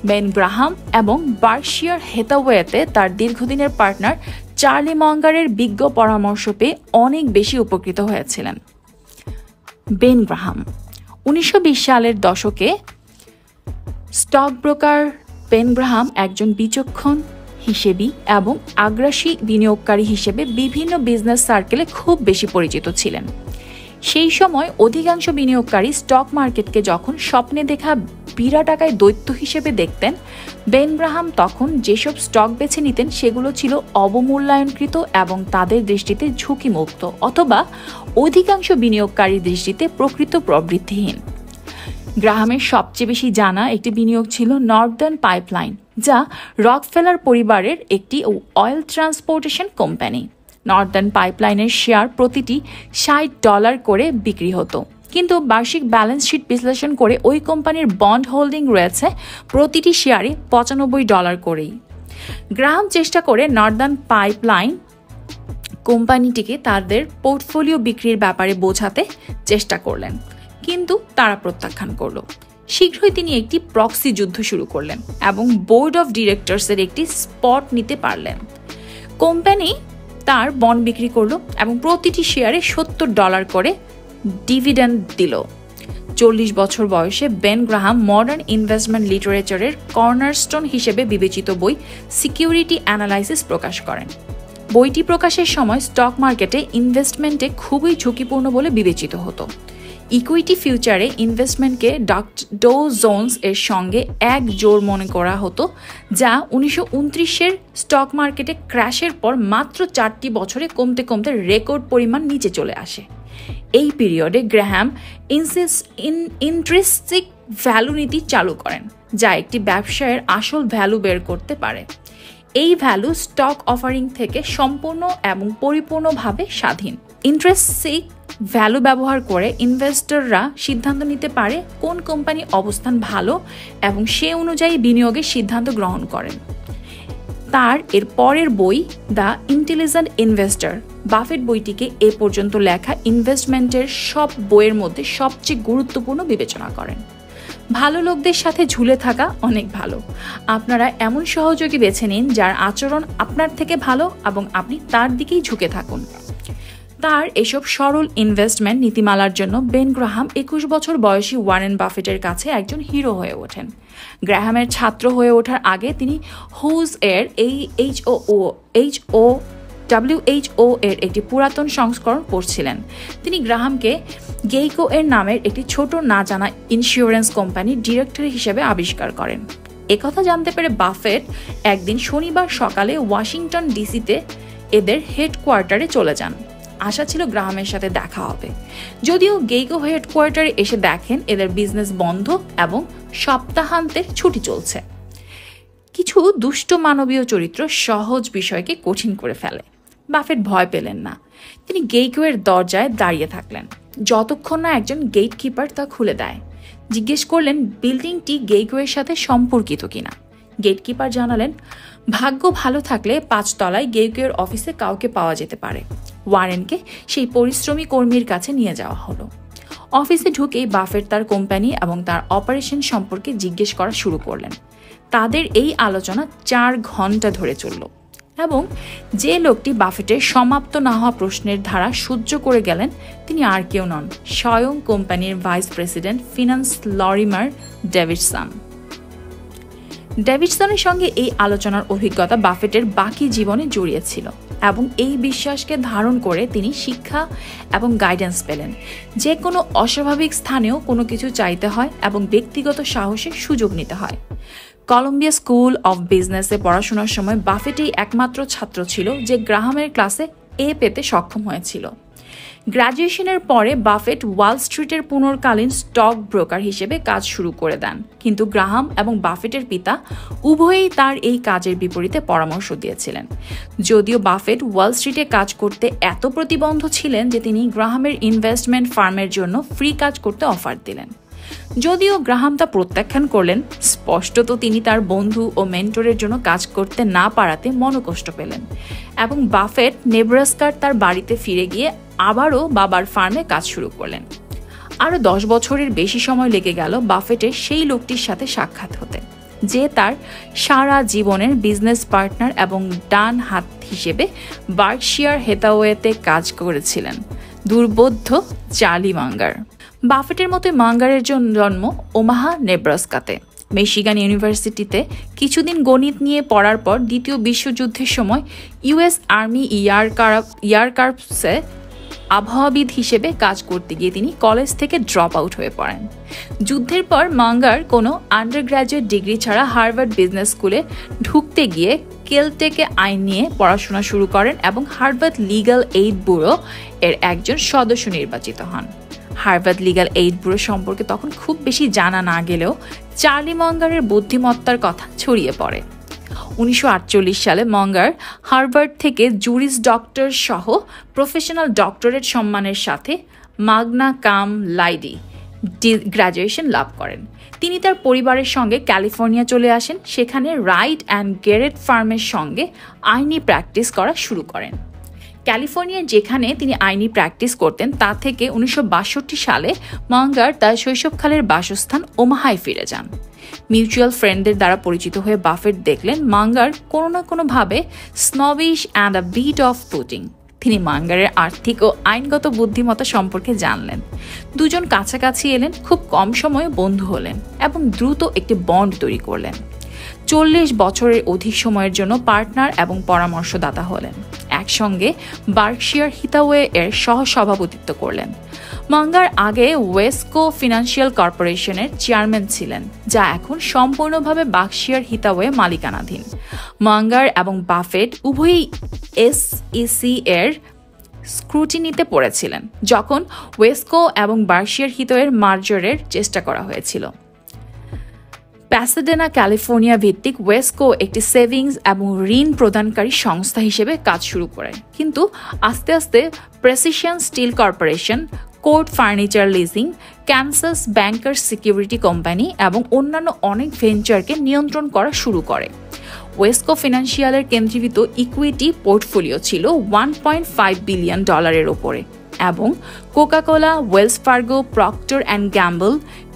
বেন গ্রাহাম এবং বার্কশায়ার হ্যাথাওয়েতে তার দীর্ঘদিনের পার্টনার চার্লি মঙ্গারের বিজ্ঞ পরামর্শ পেয়ে অনেক বেশি উপকৃত হয়েছিলেন। বেন গ্রাহাম 1920 সালের দশকে স্টক ব্রোকার বেন গ্রাহাম একজন বিচক্ষণ, হিসেবি এবং আগ্রাসী বিনিয়োগকারী হিসেবে বিভিন্ন বিজনেস সার্কেলে খুব বেশি পরিচিত ছিলেন। সেই সময় অধিকাংশ বিনিয়োগকারী স্টক মার্কেটকে যখন স্বপ্নে দেখা বিরাট আকায় দৈত্য হিসেবে দেখতেন, বেন গ্রাহাম তখন যেসব স্টক বেছে নিতেন সেগুলো ছিল অবমূল্যায়নকৃত এবং তাদের দৃষ্টিতে ঝুঁকিমুক্ত অথবা অধিকাংশ বিনিয়োগকারীর দৃষ্টিতে প্রকৃত প্রবৃদ্ধিহীন। গ্রাহামের সবচেয়ে বেশি জানা একটি বিনিয়োগ ছিল নর্দার্ন পাইপলাইন, যা রকফেলার পরিবারের একটি অয়েল ট্রান্সপোর্টেশন কোম্পানি। নর্দার্ন পাইপলাইনের শেয়ার প্রতিটি $60 করে বিক্রি হতো, কিন্তু বার্ষিক ব্যালেন্স শিট বিশ্লেষণ করে ওই কোম্পানির বন্ড হোল্ডিং রয়েছে প্রতিটি শেয়ারে $95 করেই। গ্রাহাম চেষ্টা করে নর্দার্ন পাইপলাইন কোম্পানিটিকে তাদের পোর্টফোলিও বিক্রির ব্যাপারে বোঝাতে চেষ্টা করলেন, কিন্তু তারা প্রত্যাখ্যান করল। শীঘ্রই তিনি একটি প্রক্সি যুদ্ধ শুরু করলেন এবং বোর্ড অফ ডিরেক্টরসের একটি স্পট নিতে পারলেন। কোম্পানি তার বন্ড বিক্রি করলো এবং প্রতিটি শেয়ারে $70 করে ডিভিডেন্ড দিল। 40 বছর বয়সে বেন গ্রাহাম মডার্ন ইনভেস্টমেন্ট লিটারেচারের কর্নারস্টোন হিসেবে বিবেচিত বই সিকিউরিটি অ্যানালাইসিস প্রকাশ করেন। বইটি প্রকাশের সময় স্টক মার্কেটে ইনভেস্টমেন্টে খুবই ঝুঁকিপূর্ণ বলে বিবেচিত হতো। ইকুইটি ফিউচারে ইনভেস্টমেন্টকে ডো জোন্স এর সঙ্গে এক জোড় মনে করা হতো, যা 1929-এর স্টক মার্কেটে ক্র্যাশের পর মাত্র 4টি বছরে কমতে কমতে রেকর্ড পরিমাণ নিচে চলে আসে। এই পিরিয়ডে গ্রাহাম ইন্ট্রিনসিক ভ্যালু নীতি চালু করেন, যা একটি ব্যবসায়ের আসল ভ্যালু বের করতে পারে। এই ভ্যালু স্টক অফারিং থেকে সম্পূর্ণ এবং পরিপূর্ণভাবে স্বাধীন। ইন্ট্রিনসিক ভ্যালু ব্যবহার করে ইনভেস্টররা সিদ্ধান্ত নিতে পারে কোন কোম্পানি অবস্থান ভালো এবং সে অনুযায়ী বিনিয়োগের সিদ্ধান্ত গ্রহণ করেন। তার এর পরের বই দ্য ইন্টেলিজেন্ট ইনভেস্টর, বাফেট বইটিকে এ পর্যন্ত লেখা ইনভেস্টমেন্টের সব বইয়ের মধ্যে সবচেয়ে গুরুত্বপূর্ণ বিবেচনা করেন। ভালো লোকদের সাথে ঝুলে থাকা অনেক ভালো। আপনারা এমন সহযোগী বেছে নিন যার আচরণ আপনার থেকে ভালো এবং আপনি তার দিকেই ঝুঁকে থাকুন। তার এসব সরল ইনভেস্টমেন্ট নীতিমালার জন্য বেন গ্রাহাম 21 বছর বয়সী ওয়ারেন বাফেটের কাছে একজন হিরো হয়ে ওঠেন। গ্রাহামের ছাত্র হয়ে ওঠার আগে তিনি হুজ এর WHO এর একটি পুরাতন সংস্করণ পড়ছিলেন। তিনি গ্রাহামকে গেইকো এর নামের একটি ছোট না জানা ইন্স্যুরেন্স কোম্পানির ডিরেক্টর হিসেবে আবিষ্কার করেন। একথা জানতে পেরে বাফেট একদিন শনিবার সকালে ওয়াশিংটন ডিসিতে এদের হেডকোয়ার্টারে চলে যান। আশা ছিল গ্রাহামের সাথে দেখা হবে, যদিও গেইকো হেডকোয়ার্টারে এসে দেখেন এদের বিজনেস বন্ধ এবং সপ্তাহান্তের ছুটি চলছে। কিছু দুষ্ট মানবীয় চরিত্র সহজ বিষয়কে কঠিন করে ফেলে। বাফেট ভয় পেলেন না। তিনি গেইকো এর দরজায় দাঁড়িয়ে থাকলেন যতক্ষণ না একজন গেটকিপার তা খুলে দেয়। জিজ্ঞেস করলেন বিল্ডিংটি গেইকো এর সাথে সম্পর্কিত কিনা। গেটকিপার জানালেন ভাগ্য ভালো থাকলে 5 তলায় গেইকো এর অফিসে কাউকে পাওয়া যেতে পারে। ওয়ারেনকে সেই পরিশ্রমী কর্মীর কাছে নিয়ে যাওয়া হলো। অফিসে ঢুকেই বাফেট তার কোম্পানি এবং তার অপারেশন সম্পর্কে জিজ্ঞেস করা শুরু করলেন। তাদের এই আলোচনা 4 ঘন্টা ধরে চলল এবং যে লোকটি বাফেটের সমাপ্ত না হওয়া প্রশ্নের ধারা সহ্য করে গেলেন তিনি আর কেউ নন, স্বয়ং কোম্পানির ভাইস প্রেসিডেন্ট ফিনান্স লরিমার ডেভিডসন। ডেভিডসনের সঙ্গে এই আলোচনার অভিজ্ঞতা বাফেটের বাকি জীবনে জড়িয়েছিল এবং এই বিশ্বাসকে ধারণ করে তিনি শিক্ষা এবং গাইডেন্স পেলেন। যে কোনো অস্বাভাবিক স্থানেও কোনো কিছু চাইতে হয় এবং ব্যক্তিগত সাহসের সুযোগ নিতে হয়। কলম্বিয়া স্কুল অফ বিজনেসে পড়াশোনার সময় বাফেটই একমাত্র ছাত্র ছিল যে গ্রাহামের ক্লাসে এ পেতে সক্ষম হয়েছিল। গ্র্যাজুয়েশনের পরে বাফেট ওয়াল স্ট্রিটের পুনর্কালীন স্টক ব্রোকার হিসেবে কাজ শুরু করে দেন, কিন্তু গ্রাহাম এবং বাফেটের পিতা উভয়েই তার এই কাজের বিপরীতে পরামর্শ দিয়েছিলেন। যদিও বাফেট ওয়াল স্ট্রিটে কাজ করতে এত প্রতিবন্ধ ছিলেন যে তিনি গ্রাহামের ইনভেস্টমেন্ট ফার্মের জন্য ফ্রি কাজ করতে অফার দিলেন। যদিও গ্রাহাম তা প্রত্যাখ্যান করলেন, স্পষ্টত তিনি তার বন্ধু ও মেন্টরের জন্য কাজ করতে না পারাতে মনোকষ্ট পেলেন এবং বাফেট নেব্রাস্কার তার বাড়িতে ফিরে গিয়ে আবারও বাবার ফার্মে কাজ শুরু করলেন। আরও 10 বছরের বেশি সময় লেগে গেল বাফেটের সেই লোকটির সাথে সাক্ষাৎ হতে, যে তার সারা জীবনের বিজনেস পার্টনার এবং ডান হাত হিসেবে বার্কশায়ার হ্যাথাওয়েতে কাজ করেছিলেন, দুর্বোধ্য চার্লি মাঙ্গার। বাফেটের মতো মাঙ্গারের জন্ম ওমাহা, নেব্রাস্কাতে। মিশিগান ইউনিভার্সিটিতে কিছুদিন গণিত নিয়ে পড়ার পর দ্বিতীয় বিশ্বযুদ্ধের সময় ইউএস আর্মি এয়ারক্রাফটসে আবহাওয়াবিদ হিসেবে কাজ করতে গিয়ে তিনি কলেজ থেকে ড্রপ আউট হয়ে পড়েন। যুদ্ধের পর মাঙ্গার কোনো আন্ডারগ্র্যাজুয়েট ডিগ্রি ছাড়া হার্ভার্ড বিজনেস স্কুলে ঢুকতে গিয়ে কেলটেকে আইন নিয়ে পড়াশোনা শুরু করেন এবং হার্ভার্ড লিগ্যাল এইড ব্যুরো এর একজন সদস্য নির্বাচিত হন। হার্ভার্ড লিগ্যাল এইড ব্যুরো সম্পর্কে তখন খুব বেশি জানা না গেলেও চার্লি মঙ্গারের বুদ্ধিমত্তার কথা ছড়িয়ে পড়ে। 1948 সালে মঙ্গার হার্ভার্ড থেকে জুরিস ডক্টর সহ প্রফেশনাল ডক্টরেট সম্মানের সাথে মাগনা কাম লাইডি গ্র্যাজুয়েশন লাভ করেন। তিনি তার পরিবারের সঙ্গে ক্যালিফোর্নিয়া চলে আসেন, সেখানে রাইট অ্যান্ড গেরেট ফার্মের সঙ্গে আইনি প্র্যাকটিস করা শুরু করেন। ক্যালিফোর্নিয়ার যেখানে তিনি আইনি প্র্যাকটিস করতেন তা থেকে 1962 সালে মঙ্গার তার শৈশবকালের বাসস্থান ওমাহায় ফিরে যান। মিউচুয়াল ফ্রেন্ডদের দ্বারা পরিচিত হয়ে বাফেট দেখলেন মাঙ্গার কোনো না কোনোভাবে snobbish and a bit off putting. তিনি মাঙ্গারের আর্থিক ও আইনগত বুদ্ধিমত্তা সম্পর্কে জানলেন। দুজন কাছাকাছি এলেন, খুব কম সময়ে বন্ধু হলেন এবং দ্রুত একটি বন্ড তৈরি করলেন। 40 বছরের অধিক সময়ের জন্য পার্টনার এবং পরামর্শদাতা হলেন। একসঙ্গে বার্কশায়ার হিথাওয়ে এর সহ-সভাপতিত্ব করলেন। মাঙ্গার আগে ওয়েস্কো ফিনান্সিয়াল কর্পোরেশনের চেয়ারম্যান ছিলেন, যা এখন সম্পূর্ণভাবে বার্কশায়ার হিথাওয়ে মালিকানাধীন। মাঙ্গার এবং বাফেট উভয়ই এসইসি এর স্ক্রুটিনিতে পড়েছিলেন যখন ওয়েস্কো এবং বার্কশায়ার হিথাওয়ের মার্জারের চেষ্টা করা হয়েছিল। প্যাসাডেনা ক্যালিফোর্নিয়া ভিত্তিক ওয়েস্কো একটি সেভিংস এবং ঋণ প্রদানকারী সংস্থা হিসেবে কাজ শুরু করে, কিন্তু আস্তে আস্তে precision steel corporation, court furniture leasing, Kansas bankers security company এবং অন্যান্য অনেক ভেঞ্চারকে নিয়ন্ত্রণ করা শুরু করে। ওয়েস্কো ফিনান্সিয়ালের কেন্দ্রীভূত ইকুইটি পোর্টফোলিও ছিল $1.5 বিলিয়ন ওপরে এবং Coca Cola, Wells Fargo, Procter and Gamble,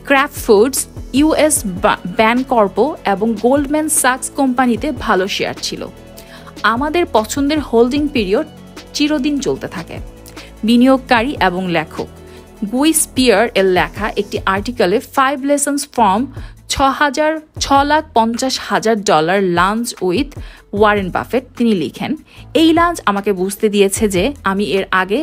Kraft Foods, US Bancorp এবং গোল্ডম্যান সাকস কোম্পানিতে ভালো শেয়ার ছিল। আমাদের পছন্দের হোল্ডিং পিরিয়ড চিরদিন চলতে থাকে। বিনিয়োগকারী এবং লেখক গুই স্পিয়ার এর লেখা একটি আর্টিকেলে 5 lessons from $6,50,000 lunch with Warren Buffett তিনি লিখেন, এই লাঞ্চ আমাকে বুঝতে দিয়েছে যে আমি এর আগে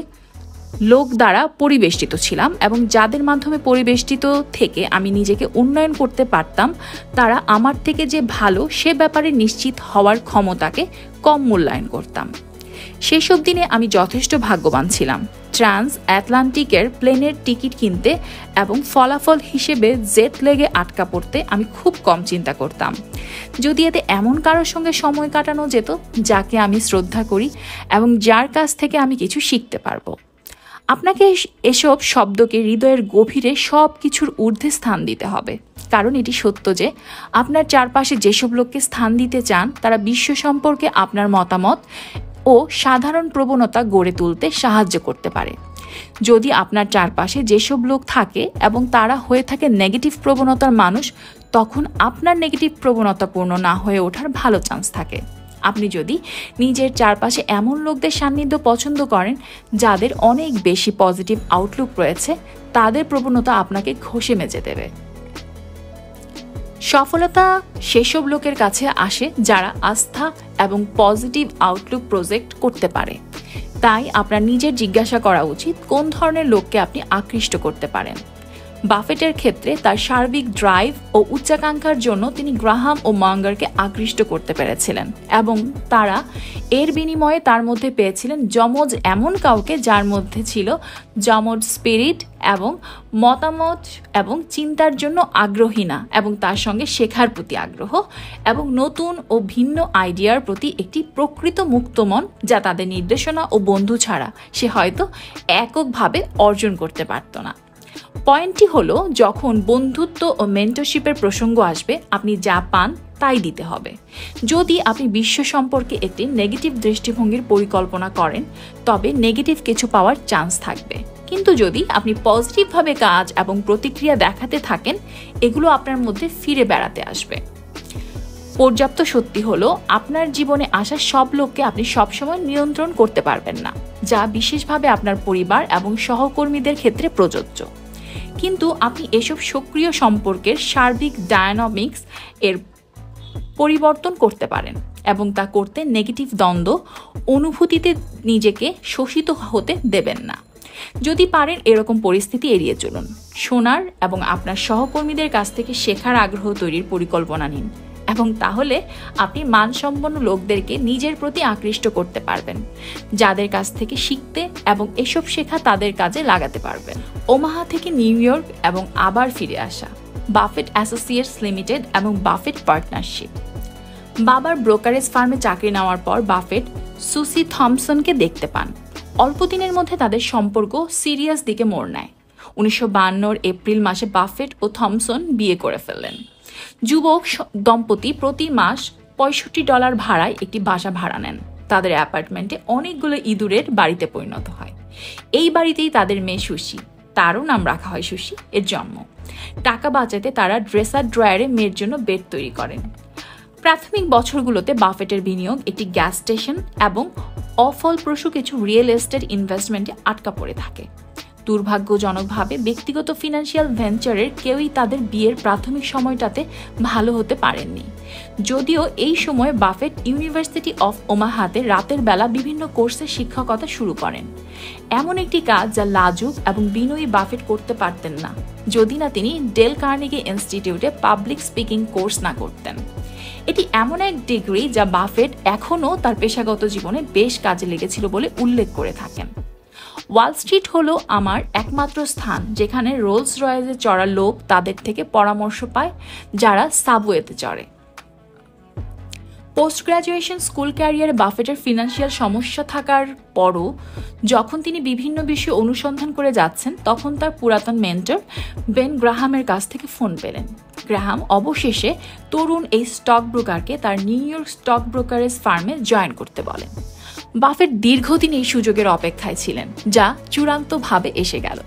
লোক দ্বারা পরিবেষ্টিত ছিলাম এবং যাদের মাধ্যমে পরিবেষ্টিত থেকে আমি নিজেকে উন্নয়ন করতে পারতাম তারা আমার থেকে যে ভালো সে ব্যাপারে নিশ্চিত হওয়ার ক্ষমতাকে কম মূল্যায়ন করতাম। সেসব দিনে আমি যথেষ্ট ভাগ্যবান ছিলাম ট্রান্স আটলান্টিকের প্লেনের টিকিট কিনতে এবং ফলাফল হিসেবে জেট লেগে আটকা পড়তে আমি খুব কম চিন্তা করতাম। যদি এতে এমন কারোর সঙ্গে সময় কাটানো যেত যাকে আমি শ্রদ্ধা করি এবং যার কাছ থেকে আমি কিছু শিখতে পারবো। আপনাকে এসব শব্দকে হৃদয়ের গভীরে সব কিছুর ঊর্ধ্বে স্থান দিতে হবে, কারণ এটি সত্য যে আপনার চারপাশে যেসব লোককে স্থান দিতে চান তারা বিশ্ব সম্পর্কে আপনার মতামত ও সাধারণ প্রবণতা গড়ে তুলতে সাহায্য করতে পারে। যদি আপনার চারপাশে যেসব লোক থাকে এবং তারা হয়ে থাকে নেগেটিভ প্রবণতার মানুষ, তখন আপনার নেগেটিভ প্রবণতাপূর্ণ না হয়ে ওঠার ভালো চান্স থাকে। আপনি যদি নিজের চারপাশে এমন লোকদের সান্নিধ্য পছন্দ করেন যাদের অনেক বেশি পজিটিভ আউটলুক রয়েছে, তাদের প্রবণতা আপনাকে ঘষে মেজে দেবে। সফলতা সেসব লোকের কাছে আসে যারা আস্থা এবং পজিটিভ আউটলুক প্রজেক্ট করতে পারে। তাই আপনার নিজের জিজ্ঞাসা করা উচিত কোন ধরনের লোককে আপনি আকৃষ্ট করতে পারেন। বাফেটের ক্ষেত্রে তার সার্বিক ড্রাইভ ও উচ্চাকাঙ্ক্ষার জন্য তিনি গ্রাহাম ও মাঙ্গারকে আকৃষ্ট করতে পেরেছিলেন এবং তারা এর বিনিময়ে তার মধ্যে পেয়েছিলেন যমজ এমন কাউকে যার মধ্যে ছিল যমজ স্পিরিট এবং মতামত এবং চিন্তার জন্য আগ্রহী না এবং তার সঙ্গে শেখার প্রতি আগ্রহ এবং নতুন ও ভিন্ন আইডিয়ার প্রতি একটি প্রকৃত মুক্ত মন, যা তাদের নির্দেশনা ও বন্ধু ছাড়া সে হয়তো এককভাবে অর্জন করতে পারত না। পয়েন্টটি হলো, যখন বন্ধুত্ব ও মেন্টরশিপের প্রসঙ্গ আসবে আপনি যা পান তাই দিতে হবে। যদি আপনি বিশ্ব সম্পর্কে একটি নেগেটিভ দৃষ্টিভঙ্গির পরিকল্পনা করেন তবে নেগেটিভ কিছু পাওয়ার চান্স থাকবে, কিন্তু যদি আপনি পজিটিভভাবে কাজ এবং প্রতিক্রিয়া দেখাতে থাকেন এগুলো আপনার মধ্যে ফিরে বেড়াতে আসবে। পর্যাপ্ত সত্যি হলো, আপনার জীবনে আসা সব লোককে আপনি সবসময় নিয়ন্ত্রণ করতে পারবেন না, যা বিশেষভাবে আপনার পরিবার এবং সহকর্মীদের ক্ষেত্রে প্রযোজ্য। কিন্তু আপনি এসব সক্রিয় সম্পর্কের সার্বিক ডায়নামিক্স এর পরিবর্তন করতে পারেন এবং তা করতে নেগেটিভ দ্বন্দ্ব অনুভূতিতে নিজেকে শোষিত হতে দেবেন না। যদি পারেন এরকম পরিস্থিতি এড়িয়ে চলুন। শোনার এবং আপনার সহকর্মীদের কাছ থেকে শেখার আগ্রহ তৈরির পরিকল্পনা নিন এবং তাহলে আপনি মানসম্পন্ন লোকদেরকে নিজের প্রতি আকৃষ্ট করতে পারবেন, যাদের কাছ থেকে শিখতে এবং এসব শেখা তাদের কাজে লাগাতে পারবেন। ওমাহা থেকে নিউ ইয়র্ক এবং আবার ফিরে আসা, বাফেট অ্যাসোসিয়েটস লিমিটেড এবং বাফেট পার্টনারশিপ। বাবার ব্রোকারেজ ফার্মে চাকরি নেওয়ার পর বাফেট সুসি থমসনকে দেখতে পান। অল্প দিনের মধ্যে তাদের সম্পর্ক সিরিয়াস দিকে মোড় নেয়। 1952 এপ্রিল মাসে বাফেট ও থমসন বিয়ে করে ফেললেন। যুবক দম্পতি প্রতি মাস $65 ভাড়ায় একটি বাসা ভাড়া নেন। তাদের অ্যাপার্টমেন্টে অনেকগুলো ইঁদুরের বাড়িতে পরিণত হয়। এই বাড়িতেই তাদের মেয়ে সুশি, তারও নাম রাখা হয় সুশি, এর জন্ম। টাকা বাঁচাতে তারা ড্রেসার ড্রয়ারে মেয়ের জন্য বেড তৈরি করেন। প্রাথমিক বছরগুলোতে বাফেটের বিনিয়োগ একটি গ্যাস স্টেশন এবং অফলপ্রসূ কিছু রিয়েল এস্টেট ইনভেস্টমেন্টে আটকা পড়ে থাকে। দুর্ভাগ্যজনকভাবে ব্যক্তিগত ফিনান্সিয়াল ভেঞ্চারের কেউই তাদের বিয়ের প্রাথমিক সময়টাতে ভালো হতে পারেননি। যদিও এই সময় বাফেট ইউনিভার্সিটি অফ ওমাহাতে রাতের বেলা বিভিন্ন কোর্সে শিক্ষকতা শুরু করেন। এমন একটি কাজ যা লাজুক এবং বিনয়ী বাফেট করতে পারতেন না যদি না তিনি ডেল কার্নেগি ইনস্টিটিউটে পাবলিক স্পিকিং কোর্স না করতেন। এটি এমন এক ডিগ্রি যা বাফেট এখনও তার পেশাগত জীবনে বেশ কাজে লেগেছিল বলে উল্লেখ করে থাকেন। ওয়াল স্ট্রিট হলো আমার একমাত্র স্থান যেখানে রোলস রয়েসে চড়া লোক তাদের থেকে পরামর্শ পায় যারা সাবওয়েতে চড়ে। পোস্ট গ্র্যাজুয়েশন স্কুল ক্যারিয়ারে বাফেটের ফিনান্সিয়াল সমস্যা থাকার পরও যখন তিনি বিভিন্ন বিষয়ে অনুসন্ধান করে যাচ্ছেন, তখন তার পুরাতন মেন্টর বেন গ্রাহামের কাছ থেকে ফোন পেলেন। গ্রাহাম অবশেষে তরুণ এই স্টক ব্রোকারকে তার নিউ ইয়র্ক স্টক ব্রোকারেজ ফার্মে জয়েন করতে বলেন। বাফেট দীর্ঘদিন এই সুযোগের অপেক্ষায় ছিলেন, যা চূড়ান্তভাবে এসে গেল।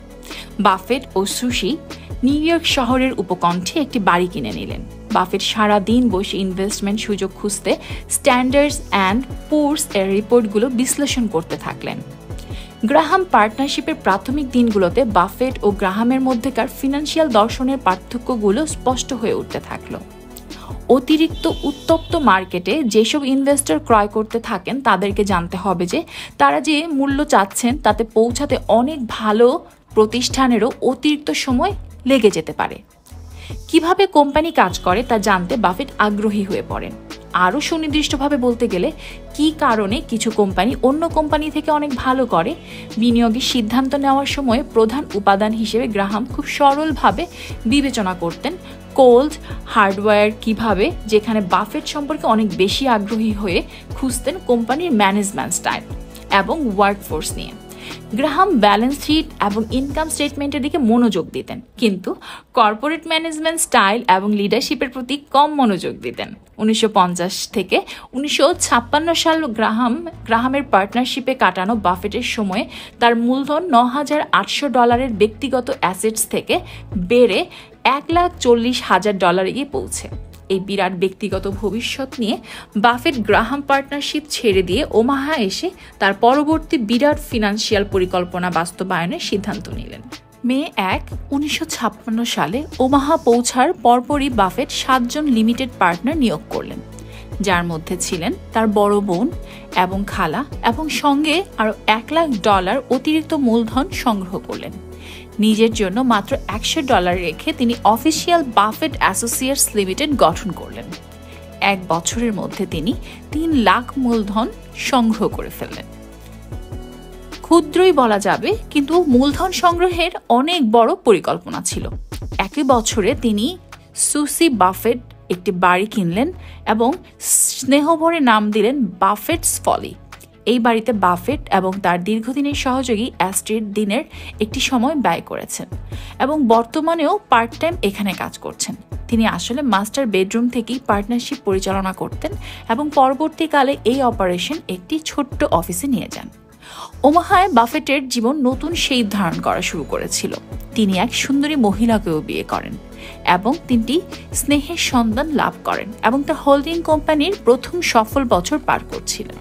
বাফেট ও সুশি নিউ ইয়র্ক শহরের উপকণ্ঠে একটি বাড়ি কিনে নিলেন। বাফেট সারা দিন বসে ইনভেস্টমেন্ট সুযোগ খুঁজতে স্ট্যান্ডার্ডস অ্যান্ড পুরস এর রিপোর্টগুলো বিশ্লেষণ করতে থাকলেন। গ্রাহাম পার্টনারশিপের প্রাথমিক দিনগুলোতে বাফেট ও গ্রাহামের মধ্যেকার ফিনান্সিয়াল দর্শনের পার্থক্যগুলো স্পষ্ট হয়ে উঠতে থাকলো। অতিরিক্ত উত্তপ্ত মার্কেটে যেসব ইনভেস্টর ক্রয় করতে থাকেন তাদেরকে জানতে হবে যে তারা যে মূল্য চাচ্ছেন তাতে পৌঁছাতে অনেক ভালো প্রতিষ্ঠানেরও অতিরিক্ত সময় লেগে যেতে পারে। কিভাবে কোম্পানি কাজ করে তা জানতে বাফেট আগ্রহী হয়ে পড়েন। আরও সুনির্দিষ্টভাবে বলতে গেলে কী কারণে কিছু কোম্পানি অন্য কোম্পানি থেকে অনেক ভালো করে, বিনিয়োগের সিদ্ধান্ত নেওয়ার সময় প্রধান উপাদান হিসেবে গ্রাহাম খুব সরলভাবে বিবেচনা করতেন কোল্ড হার্ডওয়্যার কিভাবে, যেখানে বাফেট সম্পর্কে অনেক বেশি আগ্রহী হয়ে খুঁজতেন কোম্পানির ম্যানেজমেন্ট স্টাইল এবং ওয়ার্কফোর্স নিয়ে। গ্রাহাম ব্যালেন্স শিট এবং ইনকাম স্টেটমেন্টের দিকে মনোযোগ দিতেন, কিন্তু কর্পোরেট ম্যানেজমেন্ট স্টাইল এবং লিডারশিপের প্রতি কম মনোযোগ দিতেন। 1950 থেকে 1956 সাল গ্রাহামের পার্টনারশিপে কাটানো বাফেটের সময়ে তার মূলধন $9,800 ব্যক্তিগত অ্যাসেটস থেকে বেড়ে $1,40,000 গিয়ে পৌঁছে। এই বিরাট ব্যক্তিগত ভবিষ্যৎ নিয়ে বাফেট গ্রাহাম পার্টনারশিপ ছেড়ে দিয়ে ওমাহা এসে তার পরবর্তী বিরাট ফিনান্সিয়াল পরিকল্পনা বাস্তবায়নের সিদ্ধান্ত নিলেন। মে 1, 1956 সালে ওমাহা পৌঁছার পরপরই বাফেট 7 জন লিমিটেড পার্টনার নিয়োগ করলেন, যার মধ্যে ছিলেন তার বড় বোন এবং খালা, এবং সঙ্গে আরও $1,00,000 অতিরিক্ত মূলধন সংগ্রহ করলেন। নিজের জন্য মাত্র $100 রেখে তিনি অফিসিয়াল বাফেট অ্যাসোসিয়েটস লিমিটেড গঠন করলেন। 1 বছরের মধ্যে তিনি $3 লাখ মূলধন সংগ্রহ করে ফেললেন। ক্ষুদ্রই বলা যাবে, কিন্তু মূলধন সংগ্রহের অনেক বড় পরিকল্পনা ছিল। একই বছরে তিনি সুসি বাফেট একটি বাড়ি কিনলেন এবং স্নেহভরে নাম দিলেন বাফেটস ফলি। এই বাড়িতে বাফেট এবং তার দীর্ঘদিনের সহযোগী অ্যাস্ট্রিড দিনের একটি সময় ব্যয় করেছেন এবং বর্তমানেও পার্ট টাইম এখানে কাজ করছেন। তিনি আসলে মাস্টার বেডরুম থেকেই পার্টনারশিপ পরিচালনা করতেন এবং পরবর্তীকালে এই অপারেশন একটি ছোট্ট অফিসে নিয়ে যান। ওমাহায় বাফেটের জীবন নতুন শেপ ধারণ করা শুরু করেছিল। তিনি এক সুন্দরী মহিলাকেও বিয়ে করেন এবং 3টি স্নেহের সন্তান লাভ করেন এবং তার হোল্ডিং কোম্পানির প্রথম সফল বছর পার করছিলেন।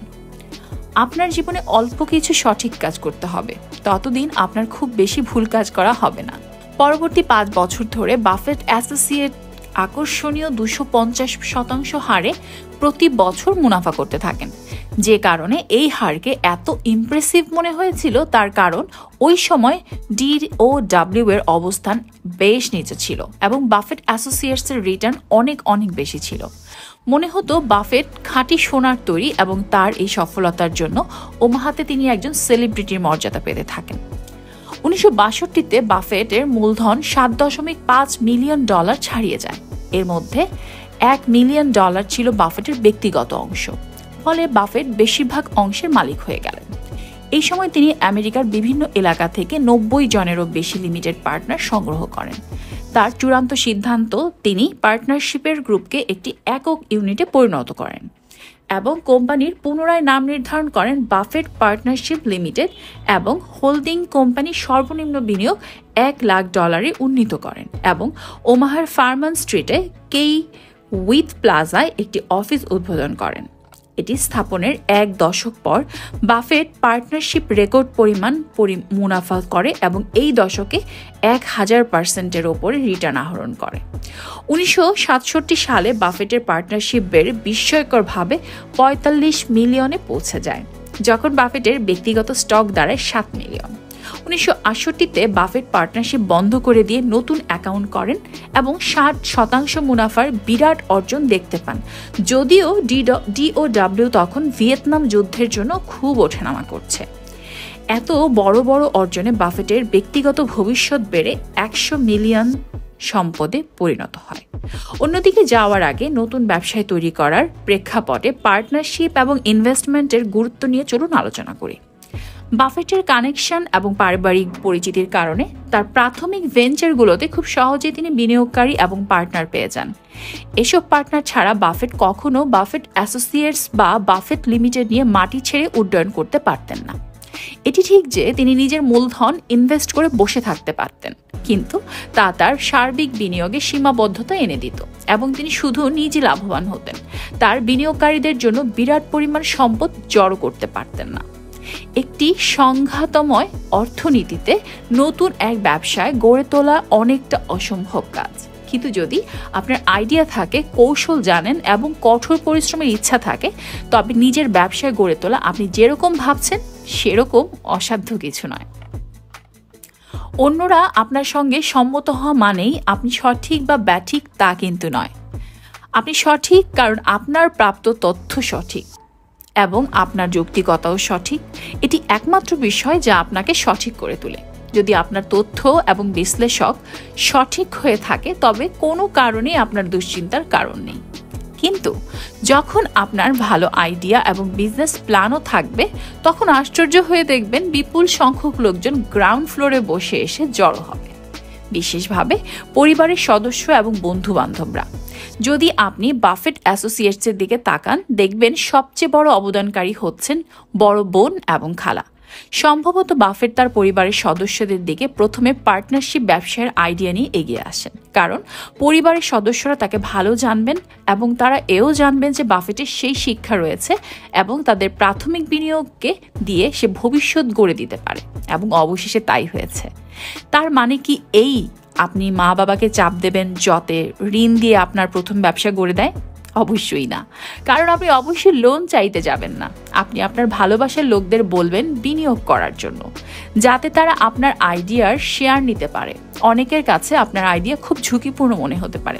আপনার জীবনে অল্প কিছু সঠিক কাজ করতে হবে, ততদিন আপনার খুব বেশি ভুল কাজ করা হবে না। পরবর্তী 5 বছর ধরে বাফেট অ্যাসোসিয়েট আকর্ষণীয় 250% হারে প্রতি বছর মুনাফা করতে থাকেন। যে কারণে এই হারকে এত ইমপ্রেসিভ মনে হয়েছিল তার কারণ ওই সময় DOW এর অবস্থান বেশ নিচে ছিল এবং বাফেট অ্যাসোসিয়েটসের রিটার্ন অনেক অনেক বেশি ছিল। মনে হতো বাফেট খাঁটি সোনার তৈরি এবং তার এই সফলতার জন্য ওমাহাতে তিনি একজন সেলিব্রিটির মর্যাদা পেতে থাকেন। 1962-তে বাফেটের মূলধন $7.5 মিলিয়ন ছাড়িয়ে যায়। এর মধ্যে $1 মিলিয়ন ছিল বাফেটের ব্যক্তিগত অংশ, ফলে বাফেট বেশিরভাগ অংশের মালিক হয়ে গেলেন। এই সময় তিনি আমেরিকার বিভিন্ন এলাকা থেকে 90 জনেরও বেশি লিমিটেড পার্টনার সংগ্রহ করেন। তার চূড়ান্ত সিদ্ধান্ত তিনি পার্টনারশিপের গ্রুপকে একটি একক ইউনিটে পরিণত করেন এবং কোম্পানির পুনরায় নাম নির্ধারণ করেন বাফেট পার্টনারশিপ লিমিটেড এবং হোল্ডিং কোম্পানি সর্বনিম্ন বিনিয়োগ $1 লাখ উন্নীত করেন এবং ওমাহার ফারমান স্ট্রিটে কেই উইথ প্লাজায় একটি অফিস উদ্বোধন করেন। এটি স্থাপনের 1 দশক পর বাফেট পার্টনারশিপ রেকর্ড পরিমাণ মুনাফা করে এবং এই দশকে 1000%-এর ওপরে রিটার্ন আহরণ করে। 1967 সালে বাফেটের পার্টনারশিপ বেড়ে বিস্ময়করভাবে 45 মিলিয়নে পৌঁছে যায়, যখন বাফেটের ব্যক্তিগত স্টক দাঁড়ায় 7 মিলিয়ন। 1968-তে বাফেট পার্টনারশিপ বন্ধ করে দিয়ে নতুন অ্যাকাউন্ট করেন এবং 60% মুনাফার বিরাট অর্জন দেখতে পান, যদিও DOW তখন ভিয়েতনাম যুদ্ধের জন্য খুব ওঠানামা করছে। এত বড় বড় অর্জনে বাফেটের ব্যক্তিগত ভবিষ্যৎ বেড়ে 100 মিলিয়ন সম্পদে পরিণত হয়। অন্যদিকে যাওয়ার আগে নতুন ব্যবসায় তৈরি করার প্রেক্ষাপটে পার্টনারশিপ এবং ইনভেস্টমেন্টের গুরুত্ব নিয়ে চলুন আলোচনা করি। বাফেটের কানেকশন এবং পারিবারিক পরিচিতির কারণে তার প্রাথমিক ভেঞ্চারগুলোতে খুব সহজেই তিনি বিনিয়োগকারী এবং পার্টনার পেয়ে যান। এসব পার্টনার ছাড়া বাফেট কখনো বাফেট অ্যাসোসিয়েটস বা বাফেট লিমিটেড নিয়ে মাটি ছেড়ে উড্ডয়ন করতে পারতেন না। এটি ঠিক যে তিনি নিজের মূলধন ইনভেস্ট করে বসে থাকতে পারতেন, কিন্তু তা তার সার্বিক বিনিয়োগে সীমাবদ্ধতা এনে দিত এবং তিনি শুধু নিজে লাভবান হতেন, তার বিনিয়োগকারীদের জন্য বিরাট পরিমাণ সম্পদ জড়ো করতে পারতেন না। একটি সংঘাতময় অর্থনীতিতে নতুন এক ব্যবসায় গড়ে তোলা অনেকটা অসম্ভব কাজ, কিন্তু যদি আপনার আইডিয়া থাকে, কৌশল জানেন এবং কঠোর পরিশ্রমের ইচ্ছা থাকে, তবে নিজের ব্যবসায় গড়ে তোলা আপনি যেরকম ভাবছেন সেরকম অসাধ্য কিছু নয়। অন্যরা আপনার সঙ্গে সম্মত হওয়া মানেই আপনি সঠিক বা ব্যাঠিক তা কিন্তু নয়। আপনি সঠিক কারণ আপনার প্রাপ্ত তথ্য সঠিক এবং আপনার যৌক্তিকতাও সঠিক। এটি একমাত্র বিষয় যা আপনাকে সঠিক করে তোলে। যদি আপনার তথ্য এবং বিশ্লেষক সঠিক হয়ে থাকে তবে কোনো কারণেই আপনার দুশ্চিন্তার কারণ নেই। কিন্তু যখন আপনার ভালো আইডিয়া এবং বিজনেস প্ল্যানও থাকবে, তখন আশ্চর্য হয়ে দেখবেন বিপুল সংখ্যক লোকজন গ্রাউন্ড ফ্লোরে বসে এসে জড়ো হবে, বিশেষভাবে পরিবারের সদস্য এবং বন্ধু বান্ধবরা। যদি আপনি বাফেট অ্যাসোসিয়েটসের দিকে তাকান, দেখবেন সবচেয়ে বড় অবদানকারী হচ্ছেন বড় বোন এবং খালা। সম্ভবত বাফেট তার পরিবারের সদস্যদের দিকে প্রথমে পার্টনারশিপ ব্যবসায়ের আইডিয়া নিয়ে এগিয়ে আসেন, কারণ পরিবারের সদস্যরা তাকে ভালো জানবেন এবং তারা এও জানবেন যে বাফেটের সেই শিক্ষা রয়েছে এবং তাদের প্রাথমিক বিনিয়োগকে দিয়ে সে ভবিষ্যৎ গড়ে দিতে পারে, এবং অবশেষে তাই হয়েছে। তার মানে কি এই আপনি মা বাবাকে চাপ দেবেন যাতে ঋণ দিয়ে আপনার প্রথম ব্যবসা গড়ে দেয়? অবশ্যই না, কারণ আপনি অবশ্যই লোন চাইতে যাবেন না। আপনি আপনার ভালোবাসার লোকদের বলবেন বিনিয়োগ করার জন্য, যাতে তারা আপনার আইডিয়ার শেয়ার নিতে পারে। অনেকের কাছে আপনার আইডিয়া খুব ঝুঁকিপূর্ণ মনে হতে পারে,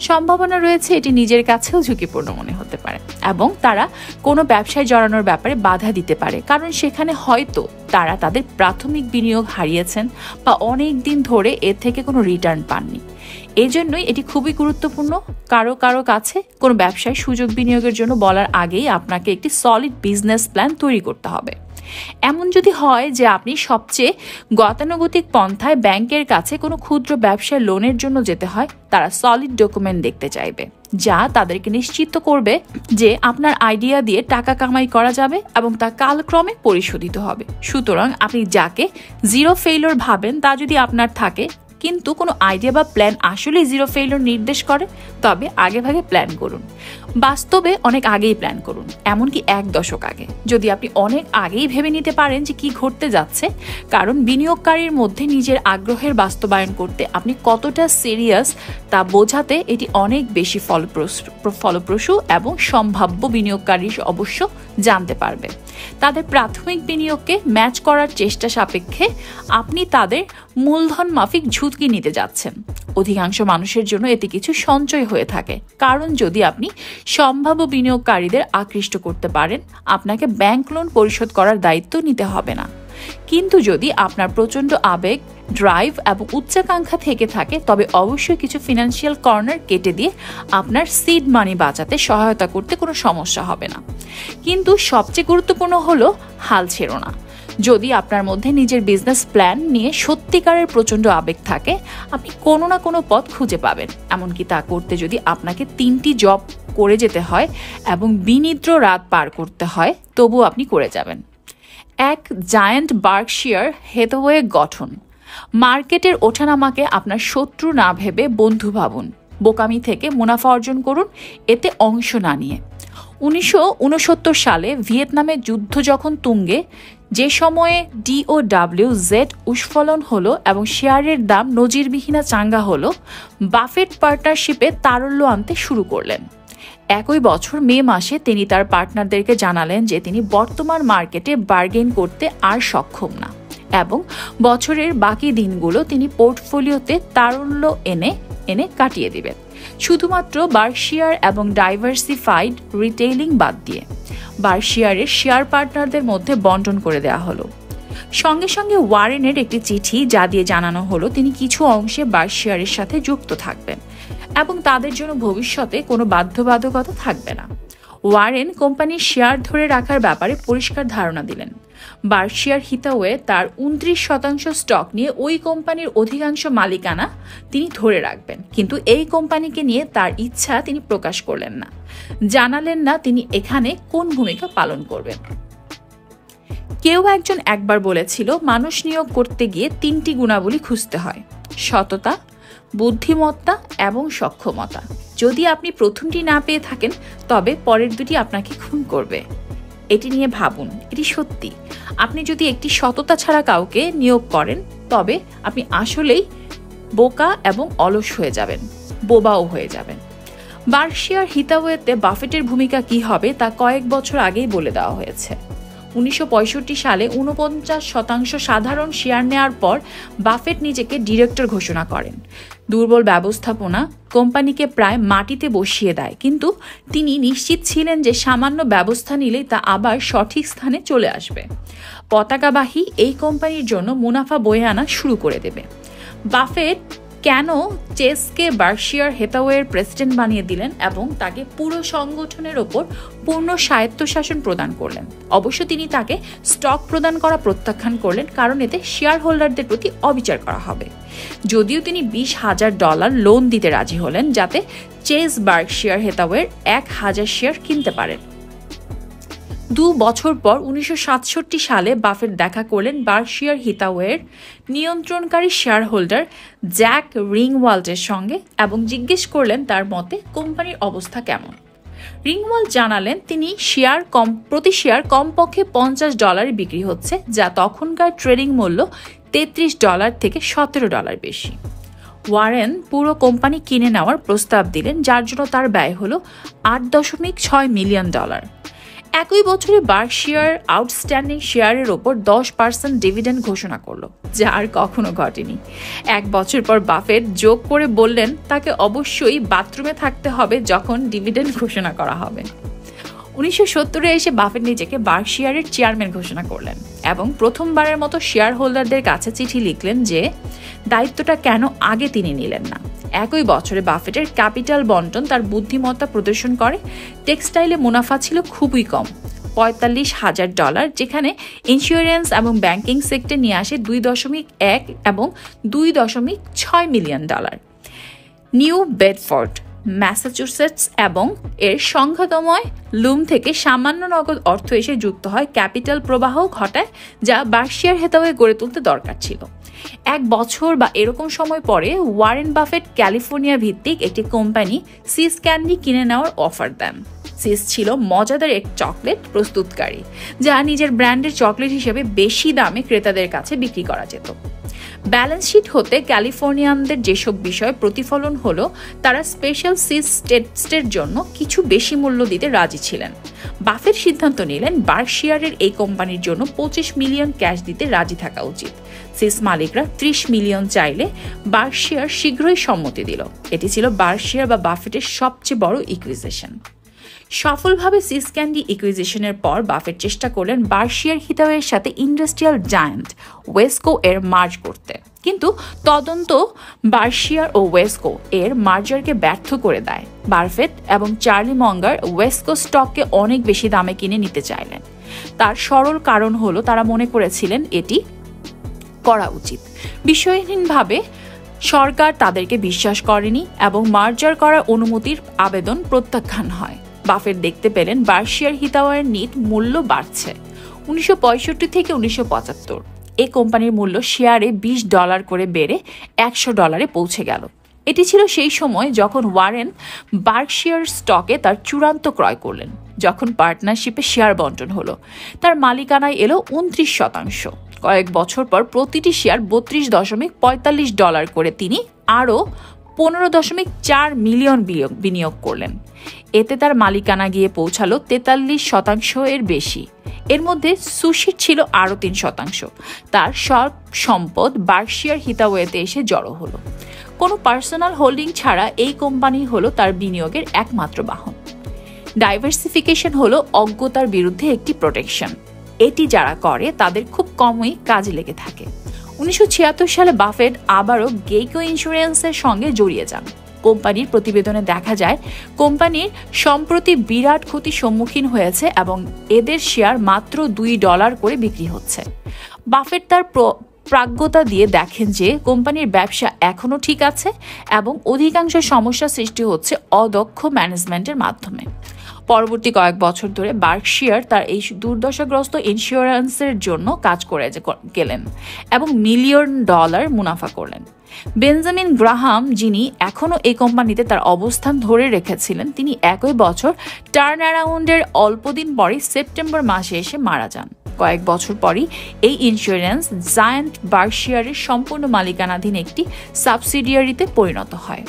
সম্ভাবনা রয়েছে এটি নিজের কাছেও ঝুঁকিপূর্ণ মনে হতে পারে, এবং তারা কোনো ব্যবসায় জড়ানোর ব্যাপারে বাধা দিতে পারে, কারণ সেখানে হয়তো তারা তাদের প্রাথমিক বিনিয়োগ হারিয়েছেন বা অনেক দিন ধরে এর থেকে কোনো রিটার্ন পাননি। এজন্যই এটি খুবই গুরুত্বপূর্ণ। কারো কাছে কোনো ব্যবসায় সুযোগ বিনিয়োগের জন্য বলার আগেই আপনাকে একটি সলিড বিজনেস প্ল্যান তৈরি করতে হবে। এমন যদি হয় যে আপনি সবচেয়ে গতানুগতিক পন্থায় ব্যাংকের কাছে কোনো ক্ষুদ্র ব্যবসায় লোনের জন্য যেতে হয়, তারা সলিড ডকুমেন্ট দেখতে চাইবে যা তাদেরকে নিশ্চিত করবে যে আপনার আইডিয়া দিয়ে টাকা কামাই করা যাবে এবং তা কালক্রমে পরিশোধিত হবে। সুতরাং আপনি যাকে জিরো ফেইলিওর ভাবেন তা যদি আপনার থাকে, কিন্তু কোনো আইডিয়া বা প্ল্যান আসলেই জিরো ফেইলিওর নির্দেশ করে, তবে আগেভাগে প্ল্যান করুন। বাস্তবে অনেক আগেই প্ল্যান করুন, এমনকি 1 দশক আগে। যদি আপনি অনেক আগেই ভেবে নিতে পারেন যে কি ঘটতে যাচ্ছে, কারণ বিনিয়োগকারীর মধ্যে নিজের আগ্রহের বাস্তবায়ন করতে আপনি কতটা সিরিয়াস তা বোঝাতে এটি অনেক বেশি ফলপ্রসূ এবং সম্ভাব্য বিনিয়োগকারী অবশ্য জানতে পারবে। তাদের প্রাথমিক বিনিয়োগকে ম্যাচ করার চেষ্টা সাপেক্ষে আপনি তাদের মূলধন মাফিক ঝুঁকি নিতে যাচ্ছেন। অধিকাংশ মানুষের জন্য এতে কিছু সঞ্চয় হয়ে থাকে, কারণ যদি আপনি সম্ভাব্য বিনিয়োগকারীদের আকৃষ্ট করতে পারেন, আপনাকে ব্যাংক লোন পরিশোধ করার দায়িত্ব নিতে হবে না। কিন্তু যদি আপনার প্রচণ্ড আবেগ, ড্রাইভ এবং উচ্চাকাঙ্ক্ষা থেকে থাকে, তবে অবশ্যই কিছু ফিনান্সিয়াল কর্নার কেটে দিয়ে আপনার সিড মানি বাঁচাতে সহায়তা করতে কোনো সমস্যা হবে না। কিন্তু সবচেয়ে গুরুত্বপূর্ণ হলো হাল ছেড়ো না। যদি আপনার মধ্যে নিজের বিজনেস প্ল্যান নিয়ে সত্যিকারের প্রচণ্ড আবেগ থাকে, আপনি কোনো না কোনো পথ খুঁজে পাবেন। এমনকি তা করতে যদি আপনাকে 3টি জব করে যেতে হয় এবং বিনিদ্র রাত পার করতে হয়, তবুও আপনি করে যাবেন। এক জায়ান্ট বার্কশায়ার হ্যাথওয়ে গঠন। মার্কেটের ওঠানামাকে আপনার শত্রু না ভেবে বন্ধু ভাবুন। বোকামি থেকে মুনাফা অর্জন করুন, এতে অংশ না নিয়ে। 1969 সালে ভিয়েতনামের যুদ্ধ যখন তুঙ্গে, যে সময়ে DOWZ উস্ফলন হলো এবং শেয়ারের দাম নজিরবিহীনা চাঙ্গা হলো, বাফেট পার্টনারশিপে তারল্য আনতে শুরু করলেন। একই বছর মে মাসে তিনি তার পার্টনারদেরকে জানালেন যে তিনি বর্তমান মার্কেটে বার্গেন করতে আর সক্ষম না এবং বছরের বাকি দিনগুলো তিনি পোর্টফোলিওতে তারল্য এনে কাটিয়ে দিবেন, শুধুমাত্র বার্কশায়ার এবং ডাইভার্সিফাইড রিটেইলিং বাদ দিয়ে। বার্কশায়ারের শেয়ার পার্টনারদের মধ্যে বন্টন করে দেওয়া হলো। সঙ্গে সঙ্গে ওয়ারেনের একটি চিঠি, যা দিয়ে জানানো হলো তিনি কিছু অংশে বার্কশায়ারের সাথে যুক্ত থাকবেন এবং তাদের জন্য ভবিষ্যতে কোনো বাধ্যবাধকতা থাকবে না। ওয়ারেন কোম্পানির শেয়ার ধরে রাখার ব্যাপারে পরিষ্কার ধারণা দিলেন। বার্কশায়ার হ্যাথওয়ে তার 29% স্টক নিয়ে ওই কোম্পানির অধিকাংশ মালিকানা তিনি ধরে রাখবেন, কিন্তু এই কোম্পানিকে নিয়ে তার ইচ্ছা তিনি প্রকাশ করলেন না, জানালেন না তিনি এখানে কোন ভূমিকা পালন করবেন। কেউ একজন একবার বলেছিল, মানুষ নিয়োগ করতে গিয়ে 3টি গুণাবলী খুঁজতে হয়: সততা, বুদ্ধিমত্তা এবং সক্ষমতা। যদি আপনি প্রথমটি না পেয়ে থাকেন, তবে পরের দুটি আপনাকে খুন করবে। এটি নিয়ে ভাবুন, এটি সত্যি। আপনি যদি একটি সততা ছাড়া কাউকে নিয়োগ করেন, তবে আপনি আসলেই বোকা এবং অলস হয়ে যাবেন, বোবাও হয়ে যাবেন। বার্কশায়ার হ্যাথওয়েতে বাফেটের ভূমিকা কি হবে তা কয়েক বছর আগেই বলে দেওয়া হয়েছে। 1965 সালে 49% সাধারণ শেয়ার নেওয়ার পর বাফেট নিজেকে ডিরেক্টর ঘোষণা করেন। দুর্বল ব্যবস্থাপনা কোম্পানিকে প্রায় মাটিতে বসিয়ে দেয়, কিন্তু তিনি নিশ্চিত ছিলেন যে সামান্য ব্যবস্থা নিলেই তা আবার সঠিক স্থানে চলে আসবে। পতাকাবাহী এই কোম্পানির জন্য মুনাফা বয়ে আনা শুরু করে দেবে। বাফেট কেন চেসকে বার্কশায়ার হ্যাথওয়ের প্রেসিডেন্ট বানিয়ে দিলেন এবং তাকে পুরো সংগঠনের ওপর পূর্ণ স্বায়ত্তশাসন প্রদান করলেন? অবশ্য তিনি তাকে স্টক প্রদান করা প্রত্যাখ্যান করলেন, কারণ এতে শেয়ার হোল্ডারদের প্রতি অবিচার করা হবে। যদিও তিনি $20,000 লোন দিতে রাজি হলেন, যাতে চেস বার্কশায়ার হ্যাথওয়ের 1,000 শেয়ার কিনতে পারেন। 2 বছর পর 1967 সালে বাফেট দেখা করলেন বার্কশায়ার হ্যাথওয়ের নিয়ন্ত্রণকারী শেয়ার হোল্ডার জ্যাক রিংওয়াল্টের সঙ্গে এবং জিজ্ঞেস করলেন তার মতে কোম্পানির অবস্থা কেমন। রিংওয়াল্ট জানালেন তিনি প্রতি শেয়ার কমপক্ষে $50 বিক্রি হচ্ছে, যা তখনকার ট্রেডিং মূল্য $33 থেকে $17 বেশি। ওয়ারেন পুরো কোম্পানি কিনে নেওয়ার প্রস্তাব দিলেন, যার জন্য তার ব্যয় হলো $8.6 মিলিয়ন। একই বছরে বার্কশায়ার আউটস্ট্যান্ডিং শেয়ারের ওপর 10% ডিভিডেন্ড ঘোষণা করলো, যা আর কখনো ঘটেনি। 1 বছর পর বাফেট যোগ করে বললেন তাকে অবশ্যই বাথরুমে থাকতে হবে যখন ডিভিডেন্ড ঘোষণা করা হবে। 1970-এ এসে বাফেট নিজেকে বার্কশায়ারের চেয়ারম্যান ঘোষণা করলেন এবং প্রথমবারের মতো শেয়ার হোল্ডারদের কাছে চিঠি লিখলেন যে দায়িত্বটা কেন আগে তিনি নিলেন না। একই বছরে বাফেটের ক্যাপিটাল বন্টন তার বুদ্ধিমত্তা প্রদর্শন করে। টেক্সটাইলে মুনাফা ছিল খুবই কম, $45,000, যেখানে ইন্স্যুরেন্স এবং ব্যাংকিং সেক্টর নিয়ে আসে $2.1 এবং $2.6 মিলিয়ন। নিউ বেডফোর্ড, ম্যাসাচুসেটস এবং এর সংঘাতময় লুম থেকে সামান্য নগদ অর্থ এসে যুক্ত হয় ক্যাপিটাল প্রবাহ ঘটায়, যা বার্কশায়ার হ্যাথওয়ে গড়ে তুলতে দরকার ছিল। এক বছর বা এরকম সময় পরে ওয়ারেন বাফেট ক্যালিফোর্নিয়া ভিত্তিক একটি কোম্পানি সিস ক্যান্ডি কিনে নেওয়ার অফার দেন। সিস ছিল মজাদার এক চকলেট প্রস্তুতকারী যা নিজের ব্র্যান্ডের চকলেট হিসেবে বেশি দামে ক্রেতাদের কাছে বিক্রি করা যেত। ব্যালেন্স শিট হতে ক্যালিফোর্নিয়ানদের যেসব বিষয় প্রতিফলন হলো, তারা স্পেশাল সিস টেস্টের জন্য কিছু বেশি মূল্য দিতে রাজি ছিলেন। বাফেট সিদ্ধান্ত নিলেন বার্কশায়ারের এই কোম্পানির জন্য 25 মিলিয়ন ক্যাশ দিতে রাজি থাকা উচিত। সিস মালিকরা 30 মিলিয়ন চাইলে বার্কশায়ার শীঘ্রই সম্মতি দিল। এটি ছিল বার্কশায়ার বা বাফেটের সবচেয়ে বড় ইকুইজিশন। সফলভাবে সিস ক্যান্ডি ইকুইজিশনের পর বাফেট চেষ্টা করলেন বার্কশায়ার হিতাওয়ের সাথে ইন্ডাস্ট্রিয়াল জায়ান্ট ওয়েস্কো এর মার্জ করতে, কিন্তু তদন্ত বার্কশায়ার ও ওয়েস্কো এর মার্জারকে ব্যর্থ করে দেয়। বাফেট এবং চার্লি মঙ্গার ওয়েস্কো স্টককে অনেক বেশি দামে কিনে নিতে চাইলেন। তার সরল কারণ হলো তারা মনে করেছিলেন এটি করা উচিত। বিষয়হীনভাবে সরকার তাদেরকে বিশ্বাস করেনি এবং মার্জার করার অনুমতির আবেদন প্রত্যাখ্যান হয়। বাফেট দেখতে পেলেন বার্কশায়ার হিতাওয়ের নিট মূল্য বাড়ছে। 1965 থেকে 1975 এই কোম্পানির মূল্য শেয়ারে $20 করে বেড়ে $100 পৌঁছে গেল। এটি ছিল সেই সময় যখন ওয়ারেন বার্কশায়ার স্টকে তার চূড়ান্ত ক্রয় করলেন। যখন পার্টনারশিপে শেয়ার বন্টন হলো, তার মালিকানায় এলো 29%। কয়েক বছর পর প্রতিটি শেয়ার $32.45 করে তিনি আরও 15.4 মিলিয়ন বিনিয়োগ করলেন। এতে তার মালিকানা গিয়ে পৌঁছালো 43% এর বেশি। এর মধ্যে সুশির ছিল আরও 3%। তার সব সম্পদ বার্কশায়ার হিতাওয়েতে এসে জড়ো হলো। কোনো পার্সোনাল হোল্ডিং ছাড়া এই কোম্পানি হলো তার বিনিয়োগের একমাত্র বাহন। ডাইভার্সিফিকেশন হলো অজ্ঞতার বিরুদ্ধে একটি প্রোটেকশন। এটি যারা করে তাদের খুব কমই কাজে লেগে থাকে। 1976 সালে বাফেট আবারও গেইকো ইন্স্যুরেন্সের সঙ্গে জড়িয়ে যান। কোম্পানির প্রতিবেদনে দেখা যায় কোম্পানির সম্প্রতি বিরাট ক্ষতির সম্মুখীন হয়েছে এবং এদের শেয়ার মাত্র $2 করে বিক্রি হচ্ছে। বাফেট তার প্রাজ্ঞতা দিয়ে দেখেন যে কোম্পানির ব্যবসা এখনও ঠিক আছে এবং অধিকাংশ সমস্যা সৃষ্টি হচ্ছে অদক্ষ ম্যানেজমেন্টের মাধ্যমে। পরবর্তী কয়েক বছর ধরে বার্কশায়ার তার এই দুর্দশাগ্রস্ত ইন্স্যুরেন্সের জন্য কাজ করে গেলেন এবং $মিলিয়ন মুনাফা করলেন। বেঞ্জামিন গ্রাহাম, যিনি এখনও এই কোম্পানিতে তার অবস্থান ধরে রেখেছিলেন, তিনি একই বছর টার্ন অ্যারাউন্ডের অল্পদিন পরই সেপ্টেম্বর মাসে এসে মারা যান। কয়েক বছর পরই এই ইন্স্যুরেন্স জায়ান্ট বার্কশায়ারের সম্পূর্ণ মালিকানাধীন একটি সাবসিডিয়ারিতে পরিণত হয়।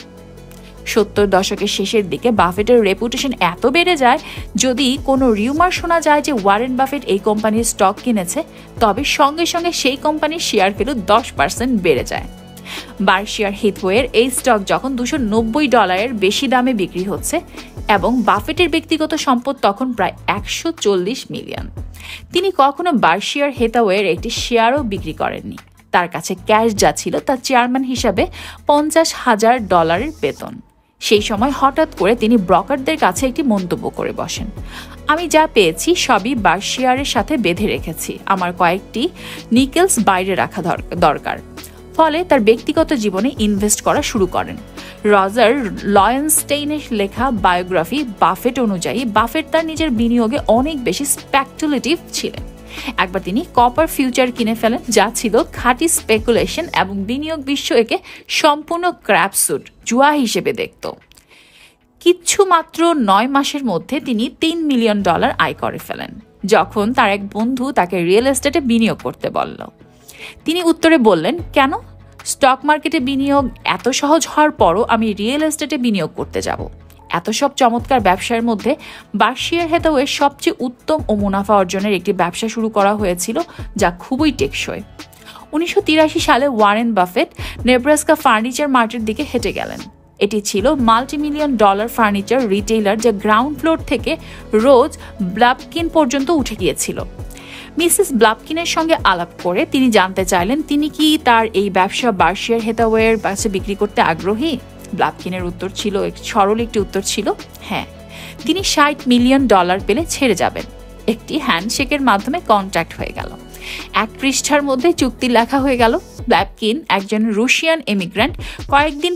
70 দশকের শেষের দিকে বাফেটের রেপুটেশন এত বেড়ে যায়, যদি কোনো রিউমার শোনা যায় যে ওয়ারেন বাফেট এই কোম্পানির স্টক কিনেছে, তবে সঙ্গে সঙ্গে সেই কোম্পানির শেয়ার ভ্যালু 10% বেড়ে যায়। বার্কশায়ার হিতাওয়ের এই স্টক যখন $290 বেশি দামে বিক্রি হচ্ছে এবং বাফেটের ব্যক্তিগত সম্পদ তখন প্রায় 140 মিলিয়ন। তিনি কখনো বার্কশায়ার হিতাওয়ের একটি শেয়ারও বিক্রি করেননি। তার কাছে ক্যাশ যা ছিল তা চেয়ারম্যান হিসাবে $50,000 বেতন। সেই সময় হঠাৎ করে তিনি ব্রকারদের কাছে একটি মন্তব্য করে বসেন, আমি যা পেয়েছি সবই বার্কশায়ারের সাথে বেঁধে রেখেছি, আমার কয়েকটি নিকেলস বাইরে রাখা দরকার। ফলে তার ব্যক্তিগত জীবনে ইনভেস্ট করা শুরু করেন। রজার লয়েনস্টেইনের লেখা বায়োগ্রাফি বাফেট অনুযায়ী বাফেট তার নিজের বিনিয়োগে অনেক বেশি স্পেকুলেটিভ ছিলেন। একবার তিনি কপার ফিউচার কিনে ফেলেন, যা ছিল খাঁটি স্পেকুলেশন এবং বিনিয়োগ বিশ্ব একে সম্পূর্ণ ক্র্যাপসুট জুয়া হিসেবে দেখত। কিছু মাত্র 9 মাসের মধ্যে তিনি $3 মিলিয়ন আয় করে ফেলেন। যখন তার এক বন্ধু তাকে রিয়েল এস্টেটে বিনিয়োগ করতে বলল, তিনি উত্তরে বললেন, কেন? স্টক মার্কেটে বিনিয়োগ এত সহজ হওয়ার পরও আমি রিয়েল এস্টেটে বিনিয়োগ করতে যাব? এত সব চমৎকার ব্যবসার মধ্যে বার্কশায়ার হিতাওয়ের সবচেয়ে উত্তম ও মুনাফা অর্জনের একটি ব্যবসা শুরু করা হয়েছিল, যা খুবই টেকসই। 1983 সালে ওয়ারেন বাফেট নেব্রাস্কা ফার্নিচার মার্টের দিকে হেঁটে গেলেন। এটি ছিল $multi-million ফার্নিচার রিটেইলার, যা গ্রাউন্ড ফ্লোর থেকে রোজ ব্লাপকিন পর্যন্ত উঠে গিয়েছিল। মিসেস ব্লাপকিনের সঙ্গে আলাপ করে তিনি জানতে চাইলেন তিনি কি তার এই ব্যবসা বার্কশায়ার হিতাওয়ের কাছে বিক্রি করতে আগ্রহী। ব্লাপকিনের উত্তর ছিল, সরল একটি উত্তর ছিল, হ্যাঁ। তিনি $60 মিলিয়ন পেলে ছেড়ে যাবেন। একটি হ্যান্ডশেকের মাধ্যমে কন্ট্যাক্ট হয়ে গেল। 1 পৃষ্ঠার মধ্যে চুক্তি লেখা হয়ে গেল। ব্লাপকিন একজন রুশিয়ান ইমিগ্রেন্ট। কয়েকদিন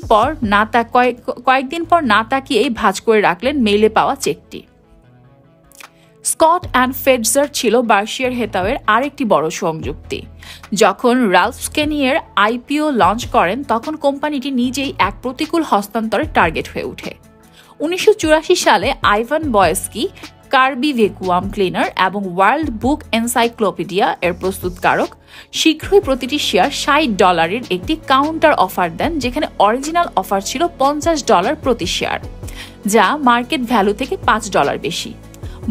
পর না তাকিয়েই ভাঁজ করে রাখলেন মেইলে পাওয়া চেকটি। স্কট অ্যান্ড ফেডজার ছিল বার্কশায়ার হ্যাথাওয়ের আরেকটি বড় সংযুক্তি। যখন রাল্ফ স্কেনিয়ার আইপিও লঞ্চ করেন তখন কোম্পানিটি নিজেই এক প্রতিকূল হস্তান্তরের টার্গেট হয়ে ওঠে। 1984 সালে আইভান বয়েস্কি, কার্বি ভ্যাকুয়াম ক্লিনার এবং ওয়ার্ল্ড বুক এনসাইক্লোপিডিয়া এর প্রস্তুতকারক শীঘ্রই প্রতিটি শেয়ার $60 একটি কাউন্টার অফার দেন, যেখানে অরিজিনাল অফার ছিল $50 প্রতি শেয়ার, যা মার্কেট ভ্যালু থেকে $5 বেশি।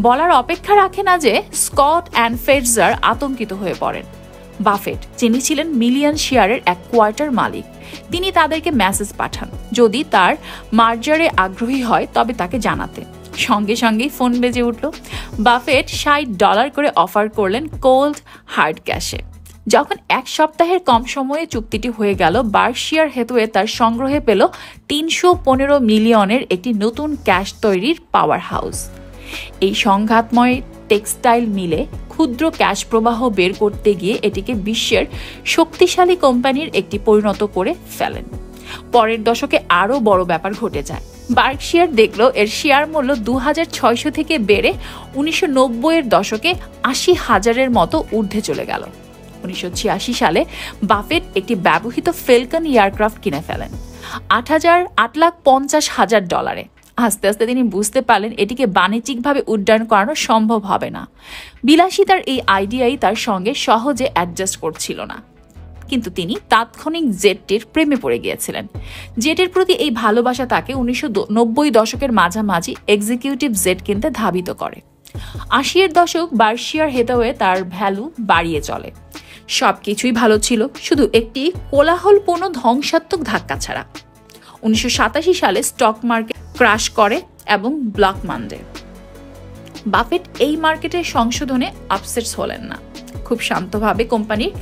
বলার অপেক্ষা রাখে না যে স্কট অ্যান্ড ফেডজার আতঙ্কিত হয়ে পড়েন। বাফেট, যিনি ছিলেন মিলিয়ন শেয়ারের 1/4 মালিক, তিনি তাদেরকে মেসেজ পাঠান যদি তার মার্জারে আগ্রহী হয় তবে তাকে জানাতে। সঙ্গে সঙ্গেই ফোন বেজে উঠল। বাফেট $60 করে অফার করলেন কোল্ড হার্ড ক্যাশে। যখন 1 সপ্তাহের কম সময়ে চুক্তিটি হয়ে গেল, বার্কশায়ার হ্যাথওয়ে তার সংগ্রহে পেল 315 মিলিয়নের একটি নতুন ক্যাশ তৈরির পাওয়ার হাউস। এই সংঘাতময় টেক্সটাইল মিলে ক্ষুদ্র ক্যাশ প্রবাহ বের করতে গিয়ে এটিকে বিশ্বের শক্তিশালী কোম্পানির একটি পরিণত করে ফেলেন। পরের দশকে আরও বড় ব্যাপার ঘটে যায়। বার্কশায়ার দেখল এর শেয়ার মূল্য 2600 থেকে বেড়ে 1990-এর দশকে 80,000-এর মতো ঊর্ধ্বে চলে গেল। 1986 সালে বাফেট একটি ব্যবহৃত ফেলকন এয়ারক্রাফট কিনে ফেলেন $8,50,000। আস্তে আস্তে তিনি বুঝতে পারলেন এটিকে বাণিজ্যিকভাবে উড্ডয়ন করানো সম্ভব হবে না। বিলাসিতার এই আইডিয়াই তার সঙ্গে সহজে অ্যাডজাস্ট করছিল না, কিন্তু তিনি তাৎক্ষণিক জেটটির প্রেমে পড়ে গিয়েছিলেন। জেটের প্রতি এই ভালোবাসা তাকে 1990 দশকের মাঝামাঝি এক্সিকিউটিভ জেট কিনতে ধাবিত করে। 80-এর দশক বার্কশায়ার হ্যাথওয়ে তার ভ্যালু বাড়িয়ে চলে। সবকিছুই ভালো ছিল, শুধু একটি কোলাহলপূর্ণ ধ্বংসাত্মক ধাক্কা ছাড়া। 1987 সালে স্টক মার্কেট ক্রাশ করে এবং ব্ল্যাক মানডে। বাফেট এই মার্কেটের সংশোধনে আপসেটস হলেন না। খুব শান্তভাবে কোম্পানির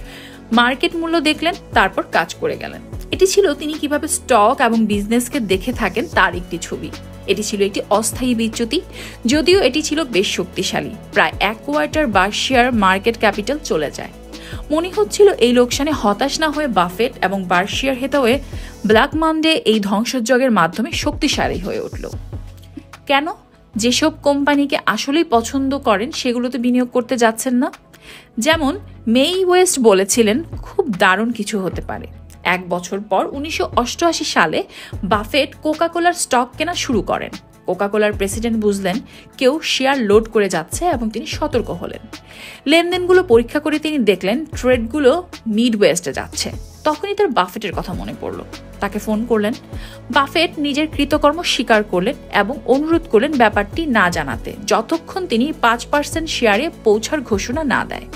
মার্কেট মূল্য দেখলেন, তারপর কাজ করে গেলেন। এটি ছিল তিনি কিভাবে স্টক এবং বিজনেসকে দেখে থাকেন তার একটি ছবি। এটি ছিল একটি অস্থায়ী বিচ্যুতি, যদিও এটি ছিল বেশ শক্তিশালী। প্রায় 1/4 বার্কশায়ার মার্কেট ক্যাপিটাল চলে যায়। মনে হচ্ছিল এই লোকসানে হতাশ না হয়ে বাফেট এবং বার্কশায়ার হ্যাথওয়ে ব্ল্যাক মানডে এই ধ্বংসযজ্ঞের মাধ্যমে শক্তিশালী হয়ে উঠল। কেন? যেসব কোম্পানিকে আসলেই পছন্দ করেন সেগুলোতে বিনিয়োগ করতে যাচ্ছেন না। যেমন মেই ওয়েস্ট বলেছিলেন, খুব দারুণ কিছু হতে পারে। 1 বছর পর 1988 সালে বাফেট কোকাকোলার স্টক কেনা শুরু করেন। কোকাকোলার প্রেসিডেন্ট বুঝলেন কেউ শেয়ার লোড করে যাচ্ছে এবং তিনি সতর্ক হলেন। লেনদেনগুলো পরীক্ষা করে তিনি দেখলেন ট্রেডগুলো মিড ওয়েস্টে যাচ্ছে। তখনই তার বাফেটের কথা মনে পড়ল। তাকে ফোন করলেন। বাফেট নিজের কৃতকর্ম স্বীকার করলেন এবং অনুরোধ করলেন ব্যাপারটি না জানাতে যতক্ষণ তিনি 5% শেয়ারে পৌঁছার ঘোষণা না দেয়।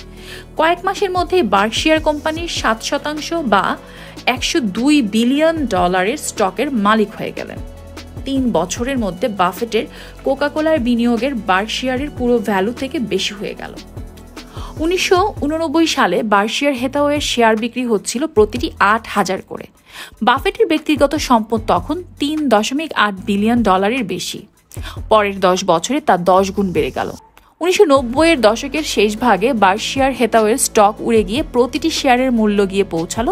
কয়েক মাসের মধ্যেই বার্কশায়ার কোম্পানির 7% বা $102 বিলিয়ন স্টকের মালিক হয়ে গেলেন। 3 বছরের মধ্যে বাফেটের কোকাকোলার বিনিয়োগের বার্কশায়ারের পুরো ভ্যালু থেকে বেশি হয়ে গেল। 1989 সালে বার্কশায়ার হ্যাথওয়ের শেয়ার বিক্রি হচ্ছিল প্রতিটি 8,000 করে। বাফেটের ব্যক্তিগত সম্পদ তখন $3.8 বিলিয়ন বেশি। পরের 10 বছরে তা 10 গুণ বেড়ে গেল। 1990-এর দশকের শেষ ভাগে বার্কশায়ার হ্যাথওয়ের স্টক উড়ে গিয়ে প্রতিটি শেয়ারের মূল্য গিয়ে পৌঁছালো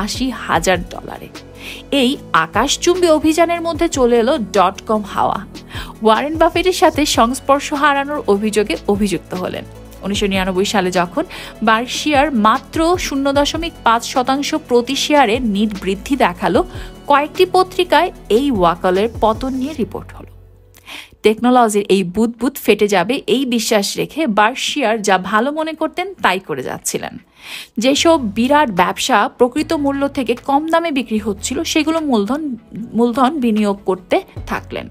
$80,000। এই আকাশচুম্বী অভিযানের মধ্যে চলে এলো .com হাওয়া। ওয়ারেন বাফেটের সাথে সংস্পর্শ হারানোর অভিযোগে অভিযুক্ত হলেন। 1999 সালে যখন বার্কশায়ার মাত্র 0.5% প্রতি শেয়ারে নিট বৃদ্ধি দেখালো, কয়েকটি পত্রিকায় এই ওয়াকালের পতন নিয়ে রিপোর্ট হলো। টেকনোলজির এই বুদবুদ ফেটে যাবে এই বিশ্বাস রেখে বার্কশায়ার যা ভালো মনে করতেন তাই করে যাচ্ছিলেন। যেসব বিরাট ব্যবসা প্রকৃত মূল্য থেকে কম দামে বিক্রি হচ্ছিল সেগুলো মূলধন বিনিয়োগ করতে থাকলেন।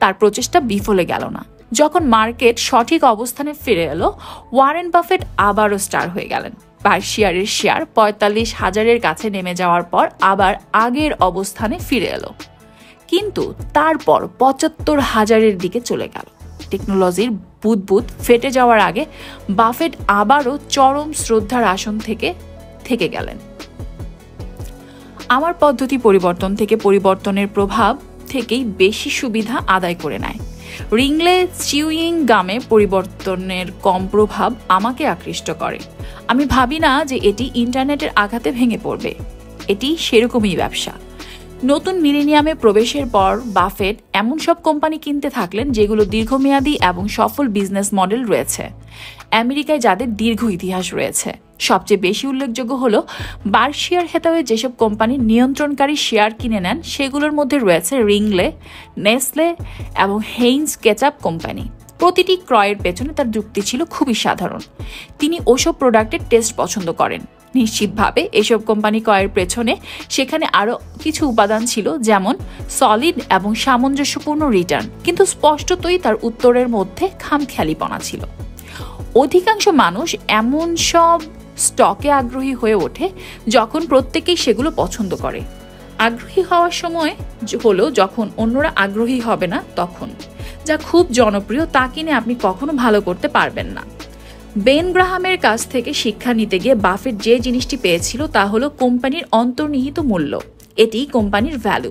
তার প্রচেষ্টা বিফলে গেল না। যখন মার্কেট সঠিক অবস্থানে ফিরে এলো, ওয়ারেন বাফেট আবারও স্টার হয়ে গেলেন। বার্কশায়ারের শেয়ার 45,000-এর কাছে নেমে যাওয়ার পর আবার আগের অবস্থানে ফিরে এলো, কিন্তু তারপর 75,000-এর দিকে চলে গেল। টেকনোলজির বুদবুদ ফেটে যাওয়ার আগে বাফেট আবারও চরম শ্রদ্ধার আসন থেকে গেলেন। আমার পদ্ধতি পরিবর্তন থেকে পরিবর্তনের প্রভাব থেকেই বেশি সুবিধা আদায় করে নেয়। রিংলে চিউইং গামে পরিবর্তনের কম প্রভাব আমাকে আকৃষ্ট করে। আমি ভাবি না যে এটি ইন্টারনেটের আঘাতে ভেঙে পড়বে। এটি সেরকমই ব্যবসা। নতুন মিলেনিয়ামে প্রবেশের পর বাফেট এমন সব কোম্পানি কিনতে থাকলেন যেগুলো দীর্ঘমেয়াদী এবং সফল বিজনেস মডেল রয়েছে, আমেরিকায় যাদের দীর্ঘ ইতিহাস রয়েছে। সবচেয়ে বেশি উল্লেখযোগ্য হল বার্কশায়ার হ্যাথাওয়ে যেসব কোম্পানির নিয়ন্ত্রণকারী শেয়ার কিনে নেন সেগুলোর মধ্যে রয়েছে রিংলে, নেসলে এবং হেইন্স কেচাপ কোম্পানি। প্রতিটি ক্রয়ের পেছনে তার যুক্তি ছিল খুবই সাধারণ, তিনি ওসব প্রোডাক্টের টেস্ট পছন্দ করেন। নিশ্চিতভাবে এসব কোম্পানি ক্রয়ের পেছনে সেখানে আরও কিছু উপাদান ছিল, যেমন সলিড এবং সামঞ্জস্যপূর্ণ রিটার্ন, কিন্তু স্পষ্টতই তার উত্তরের মধ্যে খামখেয়ালিপনা ছিল। অধিকাংশ মানুষ এমন সব স্টকে আগ্রহী হয়ে ওঠে যখন প্রত্যেকেই সেগুলো পছন্দ করে। আগ্রহী হওয়ার সময় হলো যখন অন্যরা আগ্রহী হবে না তখন। যা খুব জনপ্রিয় তা কিনে আপনি কখনো ভালো করতে পারবেন না। বেন গ্রাহামের কাছ থেকে শিক্ষা নিতে গিয়ে বাফেট যে জিনিসটি পেয়েছিল তা হলো কোম্পানির অন্তর্নিহিত মূল্য। এটি কোম্পানির ভ্যালু।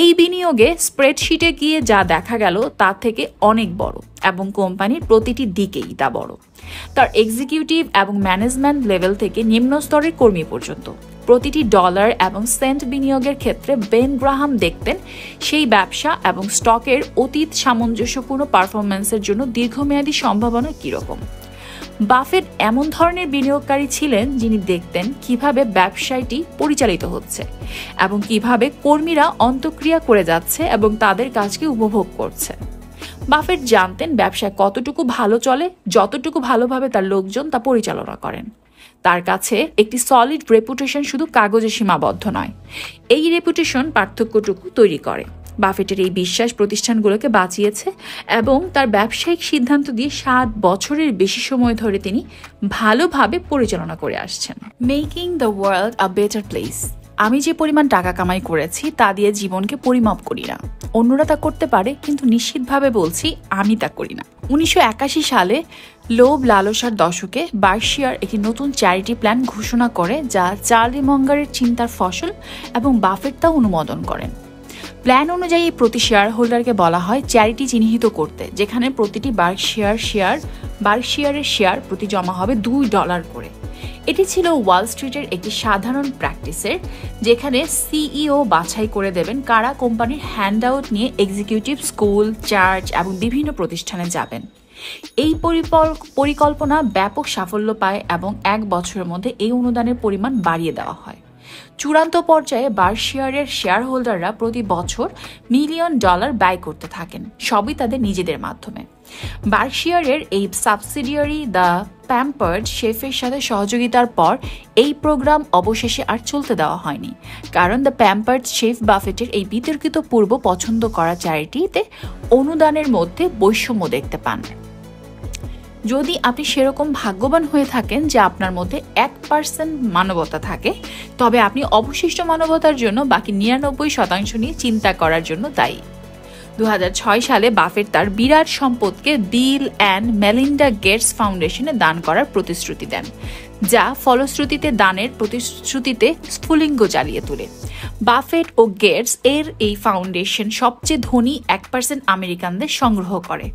এই বিনিয়োগে স্প্রেডশিটে গিয়ে যা দেখা গেল তার থেকে অনেক বড়, এবং কোম্পানির প্রতিটি দিকেই তা বড়। তার এক্সিকিউটিভ এবং ম্যানেজমেন্ট লেভেল থেকে নিম্ন স্তরের কর্মী পর্যন্ত প্রতিটি ডলার এবং সেন্ট বিনিয়োগের ক্ষেত্রে বেন গ্রাহাম দেখতেন সেই ব্যবসা এবং স্টকের অতীত সামঞ্জস্যপূর্ণ পারফরম্যান্সের জন্য দীর্ঘমেয়াদী সম্ভাবনা কীরকম। বাফেট এমন ধরনের বিনিয়োগকারী ছিলেন যিনি দেখতেন কিভাবে ব্যবসায়টি পরিচালিত হচ্ছে এবং কিভাবে কর্মীরা অন্তঃক্রিয়া করে যাচ্ছে এবং তাদের কাজকে উপভোগ করছে। বাফেট জানতেন ব্যবসায় কতটুকু ভালো চলে যতটুকু ভালোভাবে তার লোকজন তা পরিচালনা করেন। তার কাছে একটি সলিড রেপুটেশন শুধু কাগজে সীমাবদ্ধ নয়, এই রেপুটেশন পার্থক্যটুকু তৈরি করে। বাফেটের এই বিশ্বাস প্রতিষ্ঠানগুলোকে বাঁচিয়েছে এবং তার ব্যবসায়িক সিদ্ধান্ত দিয়ে 60 বছরের বেশি সময় ধরে তিনি ভালোভাবে পরিচালনা করে আসছেন। Making the world a better place. আমি যে পরিমাণ টাকা কামাই করেছি তা দিয়ে জীবনকে পরিমাপ করি না। অন্যরা তা করতে পারে, কিন্তু নিশ্চিতভাবে বলছি আমি তা করি না। 1981 সালে লোভ লালসার দশকে বার্কশায়ার একটি নতুন চ্যারিটি প্ল্যান ঘোষণা করে, যা চার্লি মঙ্গারের চিন্তার ফসল, এবং বাফেট তা অনুমোদন করেন। প্ল্যান অনুযায়ী প্রতি শেয়ার হোল্ডারকে বলা হয় চ্যারিটি চিহ্নিত করতে, যেখানে প্রতিটি বার্কশায়ারের শেয়ার প্রতি জমা হবে $2 করে। এটি ছিল ওয়াল স্ট্রিটের একটি সাধারণ প্র্যাকটিসের, যেখানে সিইও বাছাই করে দেবেন কারা কোম্পানির হ্যান্ডআউট নিয়ে এক্সিকিউটিভ, স্কুল, চার্চ এবং বিভিন্ন প্রতিষ্ঠানে যাবেন। এই পরিকল্পনা ব্যাপক সাফল্য পায় এবং 1 বছরের মধ্যে এই অনুদানের পরিমাণ বাড়িয়ে দেওয়া হয়। চূড়ান্ত পর্যায়ে বার্কশায়ারের শেয়ার হোল্ডাররা প্রতি বছর $1 মিলিয়ন ব্যয় করতে থাকেন, সবই তাদের নিজেদের মাধ্যমে। বার্কশায়ারের এই সাবসিডিয়ারি দ্য প্যাম্পার্ড শেফের সাথে সহযোগিতার পর এই প্রোগ্রাম অবশেষে আর চলতে দেওয়া হয়নি, কারণ দ্য প্যাম্পার্ড শেফ বাফেটের এই বিতর্কিত পূর্ব পছন্দ করা চ্যারিটিতে অনুদানের মধ্যে বৈষম্য দেখতে পান। যদি আপনি সেরকম ভাগ্যবান হয়ে থাকেন যে আপনার মধ্যে 1% মানবতা থাকে, তবে আপনি অবশিষ্ট মানবতার জন্য বাকি 99% নিয়ে চিন্তা করার জন্য দায়ী। 2006 সালে বাফেট তার বিরাট সম্পদকে বিল অ্যান্ড মেলিন্ডা গেটস ফাউন্ডেশনে দান করার প্রতিশ্রুতি দেন, যা ফলশ্রুতিতে দানের প্রতিশ্রুতিতে স্ফুলিঙ্গ জ্বালিয়ে তোলে। বাফেট ও গেটস এর এই ফাউন্ডেশন সবচেয়ে ধনী 1% আমেরিকানদের সংগ্রহ করে,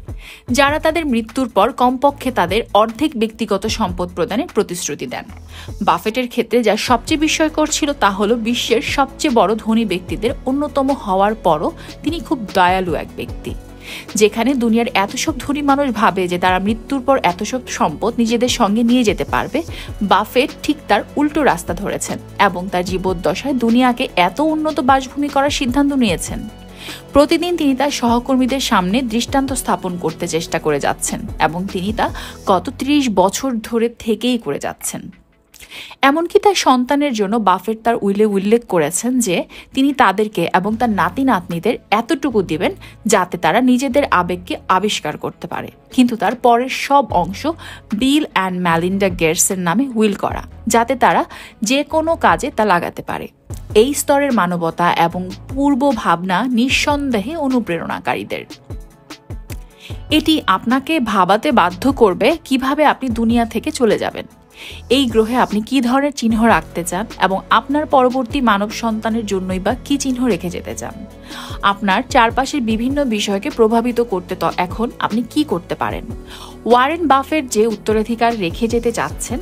যারা তাদের মৃত্যুর পর কমপক্ষে তাদের অর্ধেক ব্যক্তিগত সম্পদ প্রদানের প্রতিশ্রুতি দেন। বাফেটের ক্ষেত্রে যা সবচেয়ে বিস্ময়কর ছিল তা হলো বিশ্বের সবচেয়ে বড় ধনী ব্যক্তিদের অন্যতম হওয়ার পরও তিনি খুব দয়ালু এক ব্যক্তি। যেখানে দুনিয়ার এত সব ধনী মানুষ ভাবে যে তারা মৃত্যুর পর এত সব সম্পদ নিজেদের সঙ্গে নিয়ে যেতে পারবে, বাফেট ঠিক তার উল্টো রাস্তা ধরেছেন এবং তার জীবদ্দশায় দুনিয়াকে এত উন্নত বাসভূমি করার সিদ্ধান্ত নিয়েছেন। প্রতিদিন তিনি তার সহকর্মীদের সামনে দৃষ্টান্ত স্থাপন করতে চেষ্টা করে যাচ্ছেন এবং তিনি তা গত 30 বছর ধরে থেকেই করে যাচ্ছেন। এমনকি তার সন্তানের জন্য বাফেট তার উইলে উল্লেখ করেছেন যে তিনি তাদেরকে এবং তার নাতি নাতনিদের এতটুকু দিবেন যাতে তারা নিজেদের আবেগকে আবিষ্কার করতে পারে, কিন্তু তার পরের সব অংশ বিল অ্যান্ড মেলিন্ডা গেটসের নামে উইল করা, যাতে তারা যে কোনো কাজে তা লাগাতে পারে। এই স্তরের মানবতা এবং পূর্ব ভাবনা নিঃসন্দেহে অনুপ্রেরণাকারীদের। এটি আপনাকে ভাবাতে বাধ্য করবে কিভাবে আপনি দুনিয়া থেকে চলে যাবেন, এই গ্রহে আপনি কি ধরনের চিহ্ন রাখতে চান এবং আপনার পরবর্তী মানব সন্তানের জন্যই বা কি চিহ্ন রেখে যেতে চান। আপনার চারপাশের বিভিন্ন বিষয়কে প্রভাবিত করতে তো এখন আপনি কি করতে পারেন। ওয়ারেন বাফেট যে উত্তরাধিকার রেখে যেতে চাচ্ছেন,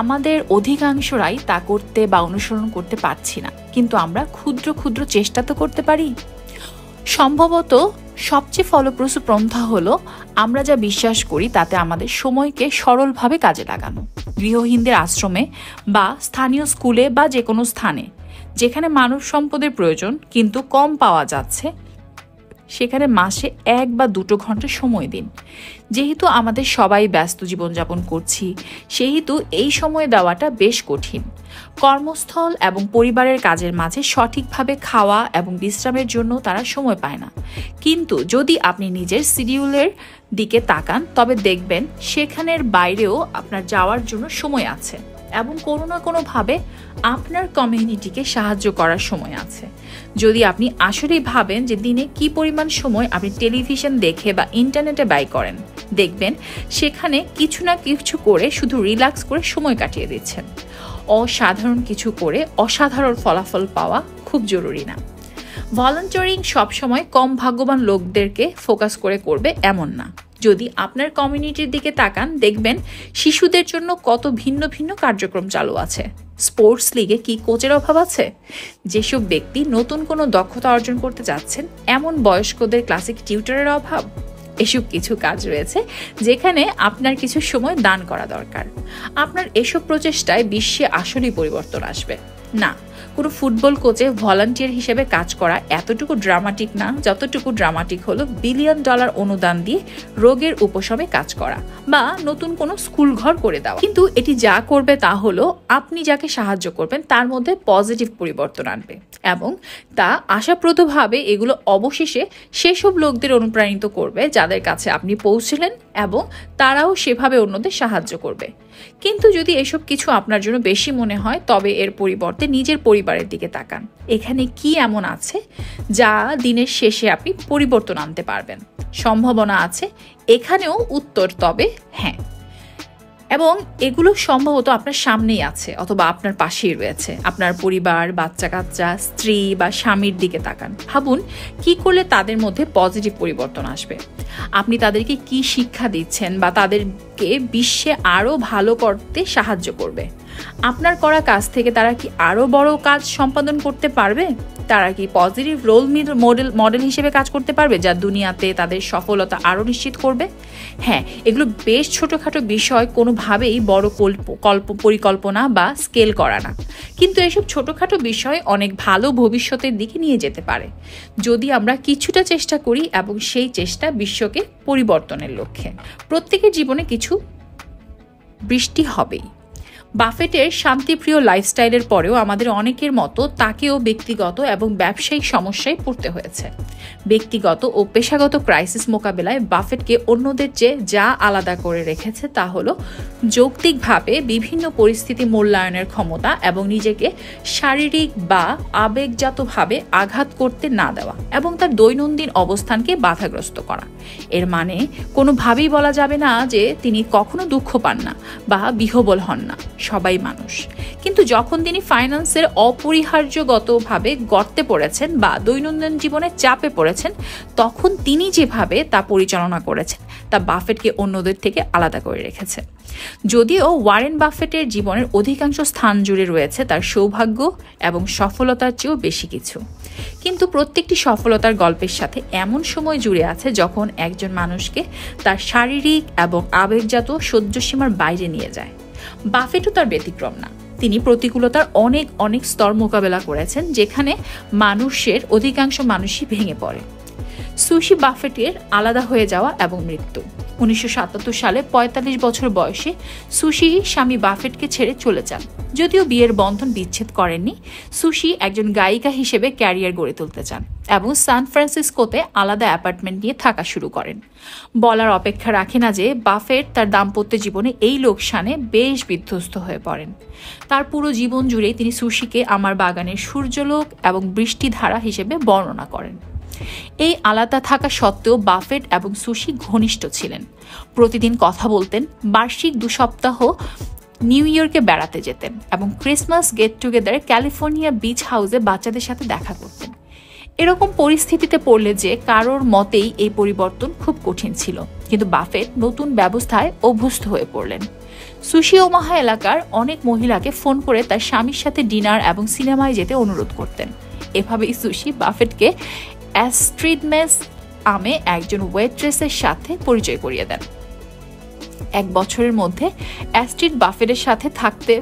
আমাদের অধিকাংশরাই তা করতে বা অনুসরণ করতে পারছি না, কিন্তু আমরা ক্ষুদ্র ক্ষুদ্র চেষ্টা তো করতে পারি। সম্ভবত সবচেয়ে ফলপ্রসূ পন্থা হলো আমরা যা বিশ্বাস করি তাতে আমাদের সময়কে সরলভাবে কাজে লাগানো। গৃহহীনদের আশ্রমে বা স্থানীয় স্কুলে বা যে কোনো স্থানে যেখানে মানব সম্পদের প্রয়োজন কিন্তু কম পাওয়া যাচ্ছে, সেখানে মাসে 1 বা 2 ঘন্টা সময় দিন। যেহেতু আমাদের সবাই ব্যস্ত জীবনযাপন করছি, সেহেতু এই সময় দেওয়াটা বেশ কঠিন। কর্মস্থল এবং পরিবারের কাজের মাঝে সঠিকভাবে খাওয়া এবং বিশ্রামের জন্য তারা সময় পায় না। কিন্তু যদি আপনি নিজের শিডিউলের দিকে তাকান, তবে দেখবেন সেখানের বাইরেও আপনার যাওয়ার জন্য সময় আছে এবং কোনো না কোনোভাবে আপনার কমিউনিটিকে সাহায্য করার সময় আছে। যদি আপনি আসলেই ভাবেন যে দিনে কি পরিমাণ সময় আপনি টেলিভিশন দেখে বা ইন্টারনেটে ব্যয় করেন, দেখবেন সেখানে কিছু না কিছু করে শুধু রিল্যাক্স করে সময় কাটিয়ে দিচ্ছেন। অসাধারণ কিছু করে অসাধারণ ফলাফল পাওয়া খুব জরুরি না। ভলান্টিয়ারিং সবসময় কম ভাগ্যবান লোকদেরকে ফোকাস করে করবে এমন না। যদি আপনার কমিউনিটির দিকে তাকান, দেখবেন শিশুদের জন্য কত ভিন্ন ভিন্ন কার্যক্রম চালু আছে। স্পোর্টস লিগে কি কোচের অভাব আছে? যেসব ব্যক্তি নতুন কোনো দক্ষতা অর্জন করতে যাচ্ছেন, এমন বয়স্কদের ক্লাসিক টিউটরের অভাব? এসব কিছু কাজ রয়েছে যেখানে আপনার কিছু সময় দান করা দরকার। আপনার এসব প্রচেষ্টায় বিশ্বে আসলেই পরিবর্তন আসবে না। কোনো ফুটবল কোচে ভলান্টিয়ার হিসেবে কাজ করা এতটুকু ড্রামাটিক না যতটুকু ড্রামাটিক হলো $1 বিলিয়ন অনুদান দিয়ে রোগের উপশমে কাজ করা বা নতুন কোনো স্কুল ঘর করে দেওয়া। কিন্তু এটি যা করবে তা হলো আপনি যাকে সাহায্য করবেন তার মধ্যে পজিটিভ পরিবর্তন আনবে, এবং তা আশাপ্রদভাবে এগুলো অবশেষে সেসব লোকদের অনুপ্রাণিত করবে যাদের কাছে আপনি পৌঁছলেন, এবং তারাও সেভাবে অন্যদের সাহায্য করবে। কিন্তু যদি এসব কিছু আপনার জন্য বেশি মনে হয়, তবে এর পরিবর্তে নিজের পরিবারের দিকে তাকান। এখানে কি এমন আছে যা দিনের শেষে আপনি পরিবর্তন আনতে পারবেন? সম্ভাবনা আছে এখানেও উত্তর তবে হ্যাঁ, এবং এগুলো সম্ভবত আপনার সামনেই আছে অথবা আপনার পাশেই রয়েছে। আপনার পরিবার, বাচ্চা কাচ্চা, স্ত্রী বা স্বামীর দিকে তাকান। ভাবুন কি করলে তাদের মধ্যে পজিটিভ পরিবর্তন আসবে। আপনি তাদেরকে কি শিক্ষা দিচ্ছেন বা তাদেরকে বিশ্বে আরও ভালো করতে সাহায্য করবে? আপনার করা কাজ থেকে তারা কি আরও বড় কাজ সম্পাদন করতে পারবে? তারা কি পজিটিভ রোল মডেল হিসেবে কাজ করতে পারবে যা দুনিয়াতে তাদের সফলতা আরও নিশ্চিত করবে? হ্যাঁ, এগুলো বেশ ছোটোখাটো বিষয়, কোনোভাবেই বড় পরিকল্পনা বা স্কেল করা না। কিন্তু এসব ছোটোখাটো বিষয় অনেক ভালো ভবিষ্যতের দিকে নিয়ে যেতে পারে যদি আমরা কিছুটা চেষ্টা করি, এবং সেই চেষ্টা বিশ্বকে পরিবর্তনের লক্ষ্যে। প্রত্যেকের জীবনে কিছু বৃষ্টি হবেই। বাফেটের শান্তিপ্রিয় লাইফস্টাইলের পরেও আমাদের অনেকের মতো তাকেও ব্যক্তিগত এবং ব্যবসায়িক সমস্যায় পড়তে হয়েছে। ব্যক্তিগত ও পেশাগত ক্রাইসিস মোকাবেলায় বাফেটকে অন্যদের চেয়ে যা আলাদা করে রেখেছে তা হলো যৌক্তিকভাবে বিভিন্ন পরিস্থিতি মূল্যায়নের ক্ষমতা এবং নিজেকে শারীরিক বা আবেগজাতভাবে আঘাত করতে না দেওয়া এবং তার দৈনন্দিন অবস্থানকে বাধাগ্রস্ত করা। এর মানে কোনোভাবেই বলা যাবে না যে তিনি কখনো দুঃখ পান না বা বিহ্বল হন না। সবাই মানুষ। কিন্তু যখন তিনি ফাইন্যান্সের অপরিহার্যগতভাবে গর্তে পড়েছেন বা দৈনন্দিন জীবনে চাপে পড়েছেন, তখন তিনি যেভাবে তা পরিচালনা করেছেন তা বাফেটকে অন্যদের থেকে আলাদা করে রেখেছে। যদিও ওয়ারেন বাফেটের জীবনের অধিকাংশ স্থান জুড়ে রয়েছে তার সৌভাগ্য এবং সফলতার চেয়েও বেশি কিছু, কিন্তু প্রত্যেকটি সফলতার গল্পের সাথে এমন সময় জুড়ে আছে যখন একজন মানুষকে তার শারীরিক এবং আবেগজাত সহ্যসীমার বাইরে নিয়ে যায়। বাফেটও তার ব্যতিক্রম না। তিনি প্রতিকূলতার অনেক স্তর মোকাবেলা করেছেন যেখানে মানুষের অধিকাংশ মানুষই ভেঙে পড়ে। সুশি বাফেটের আলাদা হয়ে যাওয়া এবং মৃত্যু। 1977 সালে 45 বছর বয়সে সুশি স্বামী বাফেটকে ছেড়ে চলে যান। যদিও বিয়ের বন্ধন বিচ্ছেদ করেননি, সুশি একজন গায়িকা হিসেবে ক্যারিয়ার গড়ে তুলতে চান এবং সান ফ্রান্সিসকোতে আলাদা অ্যাপার্টমেন্ট নিয়ে থাকা শুরু করেন। বলার অপেক্ষা রাখে না যে বাফেট তার দাম্পত্য জীবনে এই লোকসানে বেশ বিধ্বস্ত হয়ে পড়েন। তার পুরো জীবন জুড়েই তিনি সুশিকে আমার বাগানের সূর্যলোক এবং বৃষ্টিধারা হিসেবে বর্ণনা করেন। এই আলাদা থাকা সত্ত্বেও বাফেট এবং সুশি ঘনিষ্ঠ ছিলেন। প্রতিদিন কথা বলতেন, বার্ষিক 2 সপ্তাহ নিউ ইয়র্কে বেড়াতে যেতেন এবং Christmas get together California beach হাউসে বাচ্চাদের সাথে দেখা করতেন। এরকম পরিস্থিতিতে পড়লে যে কারোর মতেই এই পরিবর্তন খুব কঠিন ছিল, কিন্তু বাফেট নতুন ব্যবস্থায় অভ্যস্ত হয়ে পড়লেন। সুশি ওমাহা এলাকার অনেক মহিলাকে ফোন করে তার স্বামীর সাথে ডিনার এবং সিনেমায় যেতে অনুরোধ করতেন। এভাবেই সুশি বাফেটকে অ্যাস্ট্রিড মেস নামে একজন ওয়েট্রেসের সাথে পরিচয় করিয়ে দেন। 1 বছরের মধ্যে অ্যাস্ট্রিড বাফেটের সাথে থাকতে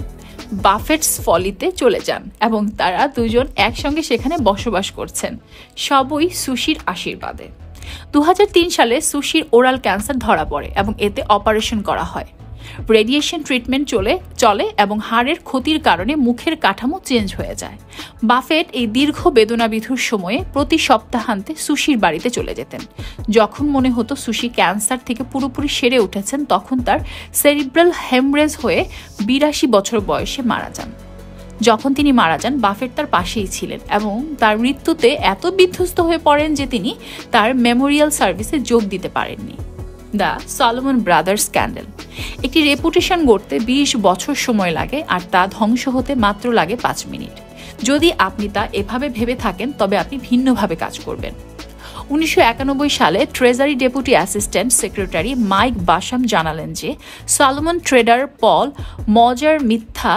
বাফেটস ফলিতে চলে যান এবং তারা দুজন একসঙ্গে সেখানে বসবাস করছেন, সবই সুশির আশীর্বাদে। 2003 সালে সুশির ওরাল ক্যান্সার ধরা পড়ে এবং এতে অপারেশন করা হয়। রেডিয়েশন ট্রিটমেন্ট চলে এবং হাড়ের ক্ষতির কারণে মুখের কাঠামো চেঞ্জ হয়ে যায়। বাফেট এই দীর্ঘ বেদনাবিধুর সময়ে প্রতি সপ্তাহান্তে সুশির বাড়িতে চলে যেতেন। যখন মনে হতো সুশি ক্যান্সার থেকে পুরোপুরি সেরে উঠেছেন, তখন তার সেরিব্রাল হেমরেজ হয়ে 82 বছর বয়সে মারা যান। যখন তিনি মারা যান, বাফেট তার পাশেই ছিলেন এবং তার মৃত্যুতে এত বিধ্বস্ত হয়ে পড়েন যে তিনি তার মেমোরিয়াল সার্ভিসে যোগ দিতে পারেননি। The Solomon brothers scandal. একটি রেপুটেশন গড়তে 20 বছর সময় লাগে আর তা ধ্বংস হতে মাত্র লাগে 5 মিনিট। যদি আপনি তা এভাবে ভেবে থাকেন, তবে আপনি ভিন্নভাবে কাজ করবেন। 1991 সালে treasury deputy assistant secretary Mike Basham জানালেন যে সলোমন ট্রেডার পল মজার মিথ্যা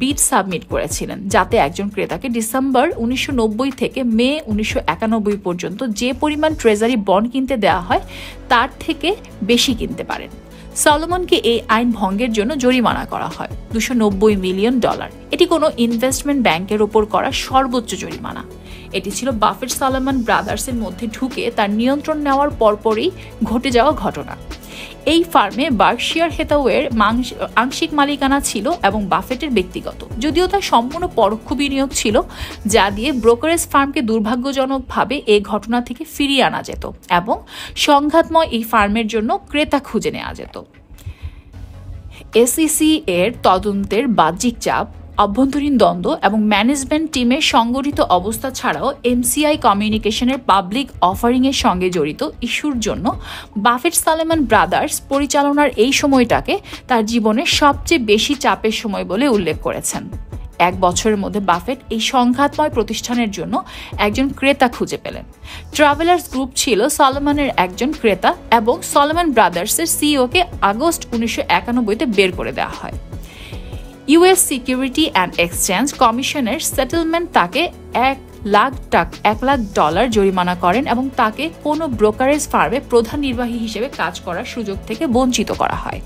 বিড সাবমিট করেছিলেন, যাতে একজন ক্রেতাকে ডিসেম্বর 1990 থেকে মে 1991 পর্যন্ত যে পরিমাণ ট্রেজারি বন্ড কিনতে দেওয়া হয় তার থেকে বেশি কিনতে পারেন। সলোমনকে এই আইন ভঙ্গের জন্য জরিমানা করা হয় $290 মিলিয়ন। এটি কোনো ইনভেস্টমেন্ট ব্যাংকের ওপর করা সর্বোচ্চ জরিমানা। এটি ছিল বাফেট সলোমন ব্রাদার্সের মধ্যে ঢুকে তার নিয়ন্ত্রণ নেওয়ার পরপরই ঘটে যাওয়া ঘটনা। এই ফার্মে বার্কশায়ার হ্যাথাওয়ের আংশিক মালিকানা ছিল এবং বাফেটের ব্যক্তিগত, যদিও তার সম্পূর্ণ পরোক্ষ বিনিয়োগ ছিল, যা দিয়ে ব্রোকারেজ ফার্মকে দুর্ভাগ্যজনকভাবে এই ঘটনা থেকে ফিরিয়ে আনা যেত এবং সংঘাতময় এই ফার্মের জন্য ক্রেতা খুঁজে নেওয়া যেত। এসইসি এর তদন্তের বাহ্যিক চাপ, অভ্যন্তরীণ দ্বন্দ্ব এবং ম্যানেজমেন্ট টিমের সংগঠিত অবস্থা ছাড়াও এমসিআই কমিউনিকেশনের পাবলিক অফারিংয়ের সঙ্গে জড়িত ইস্যুর জন্য বাফেট সলোমন ব্রাদার্স পরিচালনার এই সময়টাকে তার জীবনের সবচেয়ে বেশি চাপের সময় বলে উল্লেখ করেছেন। 1 বছরের মধ্যে বাফেট এই সংঘাতময় প্রতিষ্ঠানের জন্য একজন ক্রেতা খুঁজে পেলেন। ট্রাভেলার্স গ্রুপ ছিল সলোমনের একজন ক্রেতা এবং সলোমন ব্রাদার্সের সিইওকে আগস্ট 1991-তে বের করে দেওয়া হয়। ইউএস সিকিউরিটি অ্যান্ড এক্সচেঞ্জ কমিশনের সেটেলমেন্ট তাকে $1 লাখ জরিমানা করেন এবং তাকে কোনো ব্রোকারেজ ফার্মে প্রধান নির্বাহী হিসেবে কাজ করার সুযোগ থেকে বঞ্চিত করা হয়।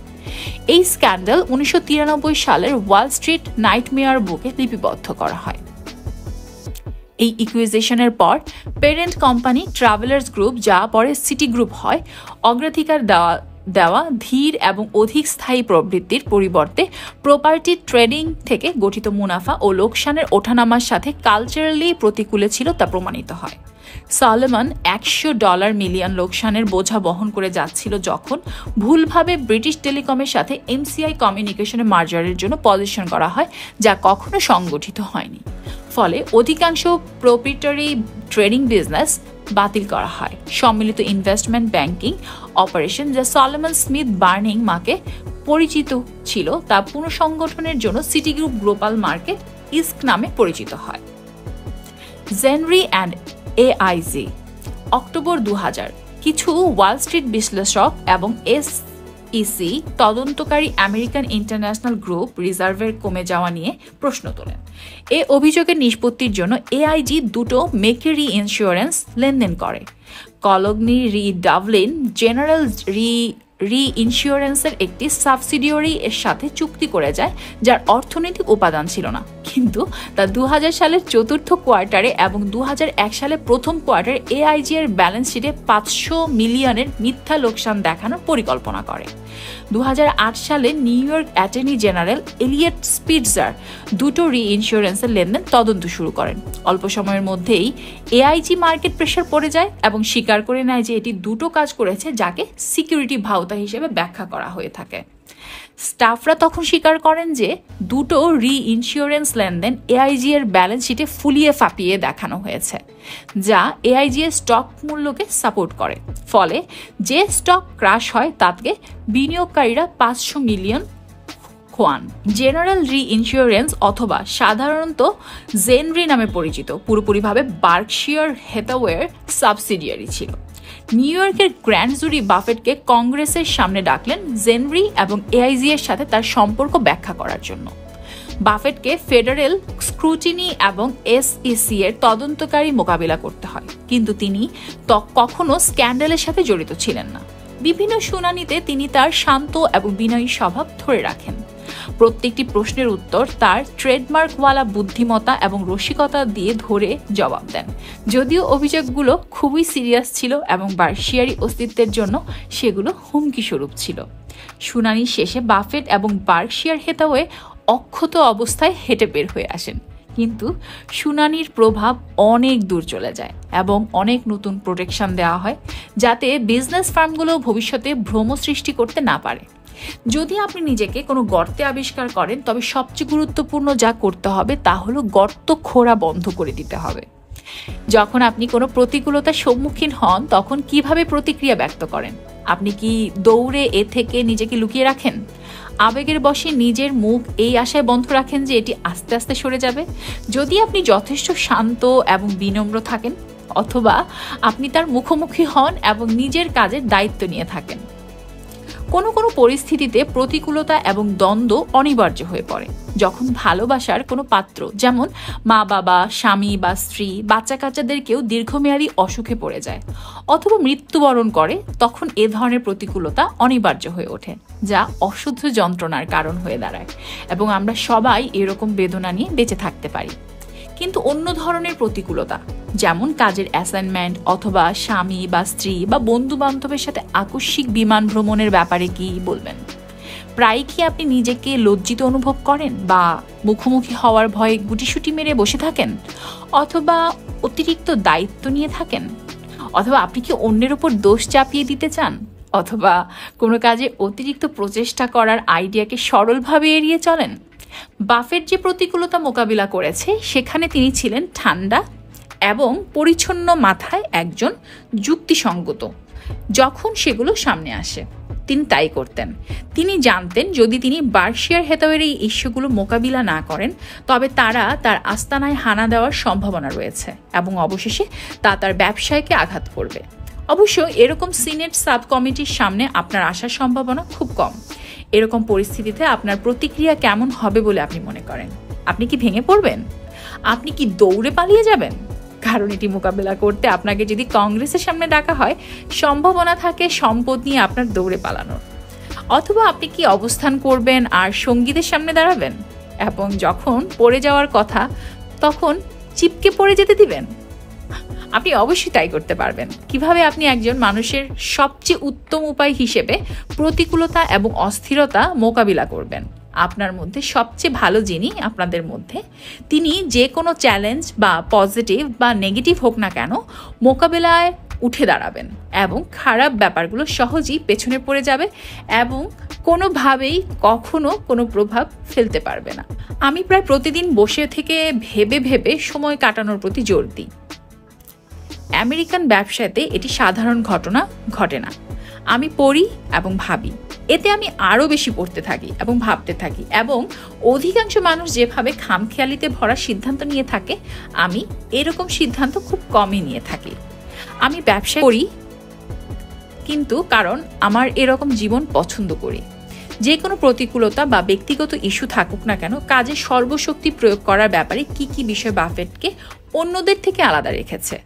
এই স্ক্যান্ডাল 1993 সালের ওয়াল স্ট্রিট নাইটমেয়ার বুকে লিপিবদ্ধ করা হয়। এই ইকুইজিশনের পর প্যারেন্ট কোম্পানি ট্রাভেলার্স গ্রুপ, যা পরে সিটি গ্রুপ হয়, অগ্রাধিকার দেওয়া ধীর এবং অধিক স্থায়ী প্রবৃত্তির পরিবর্তে প্রপার্টি ট্রেডিং থেকে গঠিত মুনাফা ও লোকসানের ওঠানামার সাথে কালচারালি প্রতিকূলে ছিল তা প্রমাণিত হয়। সলোমন $100 মিলিয়ন লোকসানের বোঝা বহন করে যাচ্ছিল যখন ভুলভাবে ব্রিটিশ টেলিকমের সাথে এমসিআই কমিউনিকেশনের মার্জারের জন্য পজিশন করা হয়, যা কখনো সংগঠিত হয়নি। ফলে অধিকাংশ প্রপ্রিটারি ট্রেডিং বিজনেস বাতিল করা হয়। সম্মিলিত ইনভেস্টমেন্ট ব্যাংকিং অপারেশন, যা সলোমন স্মিথ বার্নিং মাকে পরিচিত ছিল, তা পুনঃসংগঠনের জন্য সিটি গ্রুপ গ্লোবাল মার্কেট ইস্ক নামে পরিচিত হয়। জেনরি অ্যান্ড এআইজি। অক্টোবর 2000 কিছু ওয়াল স্ট্রিট বিশ্লেষক এবং এসইসি তদন্তকারী আমেরিকান ইন্টারন্যাশনাল গ্রুপ রিজার্ভের কমে যাওয়া নিয়ে প্রশ্ন তোলেন। এ অভিযোগের নিষ্পত্তির জন্য এআইজি 2টো মেকে রি ইন্স্যুরেন্স লেনদেন করে। কলগনি রি ডাবলিন জেনারেল রি ইন্স্যুরেন্সের একটি সাবসিডিয়ারি এর সাথে চুক্তি করে যায়, যার অর্থনৈতিক উপাদান ছিল না, কিন্তু তা 2000 সালের চতুর্থ কোয়ার্টারে এবং 2001 সালের প্রথম কোয়ার্টারে এআইজি এর ব্যালেন্স শিটে $500 মিলিয়নের মিথ্যা লোকসান দেখানোর পরিকল্পনা করে। 2008 সালে New York attorney general Eliot Spitzer 2টো রি ইন্স্যুরেন্সের লেনদেন তদন্ত শুরু করেন। অল্প সময়ের মধ্যেই এআইজি মার্কেট প্রেশার পড়ে যায় এবং স্বীকার করে নেয় যে এটি 2টো কাজ করেছে, যাকে সিকিউরিটি ভাউতা হিসেবে ব্যাখ্যা করা হয়ে থাকে। স্টাফরা তখন স্বীকার করেন যে 2টো রি ইন্স্যুরেন্স লেনদেন এআইজি এর ব্যালেন্স শিটে ফুলিয়ে ফাঁপিয়ে দেখানো হয়েছে, যা এআইজি এর স্টক মূল্যকে সাপোর্ট করে। ফলে যে স্টক ক্রাশ হয় তাতে বিনিয়োগকারীরা $500 মিলিয়ন খোয়ান। জেনারেল রি ইন্স্যুরেন্স অথবা সাধারণত জেনরি নামে পরিচিত পুরোপুরিভাবে বার্কশায়ার হ্যাথাওয়ের সাবসিডিয়ারি ছিল। নিউ ইয়র্কের গ্র্যান্ড জুরি বাফেটকে কংগ্রেসের সামনে ডাকলেন জেনরি এবং এআইজি এর সাথে তার সম্পর্ক ব্যাখ্যা করার জন্য। বাফেটকে ফেডারেল স্ক্রুটিনি এবং এসইসি এর তদন্তকারী মোকাবিলা করতে হয়, কিন্তু তিনি কখনো স্ক্যান্ডালের সাথে জড়িত ছিলেন না। বিভিন্ন শুনানিতে তিনি তার শান্ত এবং বিনয়ী স্বভাব ধরে রাখেন। প্রত্যেকটি প্রশ্নের উত্তর তার ট্রেডমার্কওয়ালা বুদ্ধিমত্তা এবং রসিকতা দিয়ে ধরে জবাব দেন। যদিও অভিযোগগুলো খুবই সিরিয়াস ছিল এবং বার্কশায়ারি অস্তিত্বের জন্য সেগুলো হুমকি স্বরূপ ছিল। শুনানি শেষে বাফেট এবং বার্কশায়ার হেথাওয়ে অক্ষত অবস্থায় হেঁটে বের হয়ে আসেন, কিন্তু শুনানির প্রভাব অনেক দূর চলে যায় এবং অনেক নতুন প্রোটেকশন দেওয়া হয় যাতে বিজনেস ফার্মগুলো ভবিষ্যতে ভ্রম সৃষ্টি করতে না পারে। যদি আপনি নিজেকে কোনো গর্তে আবিষ্কার করেন, তবে সবচেয়ে গুরুত্বপূর্ণ যা করতে হবে তা হলো গর্ত খোঁড়া বন্ধ করে দিতে হবে। যখন আপনি কোনো প্রতিকূলতার সম্মুখীন হন, তখন কিভাবে প্রতিক্রিয়া ব্যক্ত করেন? আপনি কি দৌড়ে এ থেকে নিজেকে লুকিয়ে রাখেন? আবেগের বশে নিজের মুখ এই আশায় বন্ধ রাখেন যে এটি আস্তে আস্তে সরে যাবে? যদি আপনি যথেষ্ট শান্ত এবং বিনম্র থাকেন, অথবা আপনি তার মুখোমুখি হন এবং নিজের কাজের দায়িত্ব নিয়ে থাকেন। কোনো কোনো পরিস্থিতিতে প্রতিকূলতা এবং দ্বন্দ্ব অনিবার্য হয়ে পড়ে। যখন ভালোবাসার কোনো পাত্র, যেমন মা বাবা, স্বামী বা স্ত্রী, বাচ্চা কাচ্চাদেরকেও দীর্ঘমেয়াদী অসুখে পড়ে যায় অথবা মৃত্যুবরণ করে, তখন এ ধরনের প্রতিকূলতা অনিবার্য হয়ে ওঠে, যা অসহ্য যন্ত্রণার কারণ হয়ে দাঁড়ায় এবং আমরা সবাই এরকম বেদনা নিয়ে বেঁচে থাকতে পারি। কিন্তু অন্য ধরনের প্রতিকূলতা, যেমন কাজের অ্যাসাইনমেন্ট অথবা স্বামী বা স্ত্রী বা বন্ধু বান্ধবের সাথে আকস্মিক বিমান ভ্রমণের ব্যাপারে কি বলবেন? প্রায় কি আপনি নিজেকে লজ্জিত অনুভব করেন বা মুখোমুখি হওয়ার ভয়ে গুটিসুটি মেরে বসে থাকেন, অথবা অতিরিক্ত দায়িত্ব নিয়ে থাকেন, অথবা আপনি কি অন্যের উপর দোষ চাপিয়ে দিতে চান, অথবা কোনো কাজে অতিরিক্ত প্রচেষ্টা করার আইডিয়াকে সরলভাবে এড়িয়ে চলেন? বাফেট যে প্রতিকূলতা মোকাবিলা করেছে, সেখানে তিনি ছিলেন ঠান্ডা এবং পরিচ্ছন্ন মাথায় একজন যুক্তিসঙ্গত। যখন সেগুলো সামনে আসে, তিনি তাই করতেন। তিনি জানতেন যদি তিনি বার্কশায়ার হেথাওয়ের এই ইস্যুগুলো মোকাবিলা না করেন, তবে তারা তার আস্তানায় হানা দেওয়ার সম্ভাবনা রয়েছে এবং অবশেষে তা তার ব্যবসায়কে আঘাত করবে। অবশ্য এরকম সিনেট সাব কমিটির সামনে আপনার আসার সম্ভাবনা খুব কম। এরকম পরিস্থিতিতে আপনার প্রতিক্রিয়া কেমন হবে বলে আপনি মনে করেন? আপনি কি ভেঙে পড়বেন? আপনি কি দৌড়ে পালিয়ে যাবেন? কারণ এটি মোকাবেলা করতে আপনাকে যদি কংগ্রেসের সামনে ডাকা হয়, সম্ভাবনা থাকে সম্পদ নিয়ে আপনার দৌড়ে পালানোর। অথবা আপনি কি অবস্থান করবেন আর সঙ্গীদের সামনে দাঁড়াবেন এবং যখন পড়ে যাওয়ার কথা তখন চিপকে পড়ে যেতে দিবেন? আপনি অবশ্যই তাই করতে পারবেন। কিভাবে আপনি একজন মানুষের সবচেয়ে উত্তম উপায় হিসেবে প্রতিকূলতা এবং অস্থিরতা মোকাবিলা করবেন? আপনার মধ্যে সবচেয়ে ভালো যিনি আপনাদের মধ্যে, তিনি যে কোনো চ্যালেঞ্জ বা পজিটিভ বা নেগেটিভ হোক না কেন, মোকাবিলায় উঠে দাঁড়াবেন এবং খারাপ ব্যাপারগুলো সহজেই পেছনে পড়ে যাবে এবং কোনোভাবেই কখনো কোনো প্রভাব ফেলতে পারবে না। আমি প্রায় প্রতিদিন বসে থেকে ভেবে ভেবে সময় কাটানোর প্রতি জোর দিই। আমেরিকান ব্যবসাতে এটি সাধারণ ঘটনা ঘটে না। আমি পড়ি এবং ভাবি, এতে আমি আরও বেশি পড়তে থাকি এবং ভাবতে থাকি, এবং অধিকাংশ মানুষ যেভাবে খামখেয়ালিতে ভরা সিদ্ধান্ত নিয়ে থাকে, আমি এরকম সিদ্ধান্ত খুব কমই নিয়ে থাকি। আমি ব্যবসা করি কিন্তু কারণ আমার এরকম জীবন পছন্দ করি। যে কোনো প্রতিকূলতা বা ব্যক্তিগত ইস্যু থাকুক না কেন, কাজে সর্বশক্তি প্রয়োগ করার ব্যাপারে কি কি বিষয় বাফেটকে অন্যদের থেকে আলাদা রেখেছে?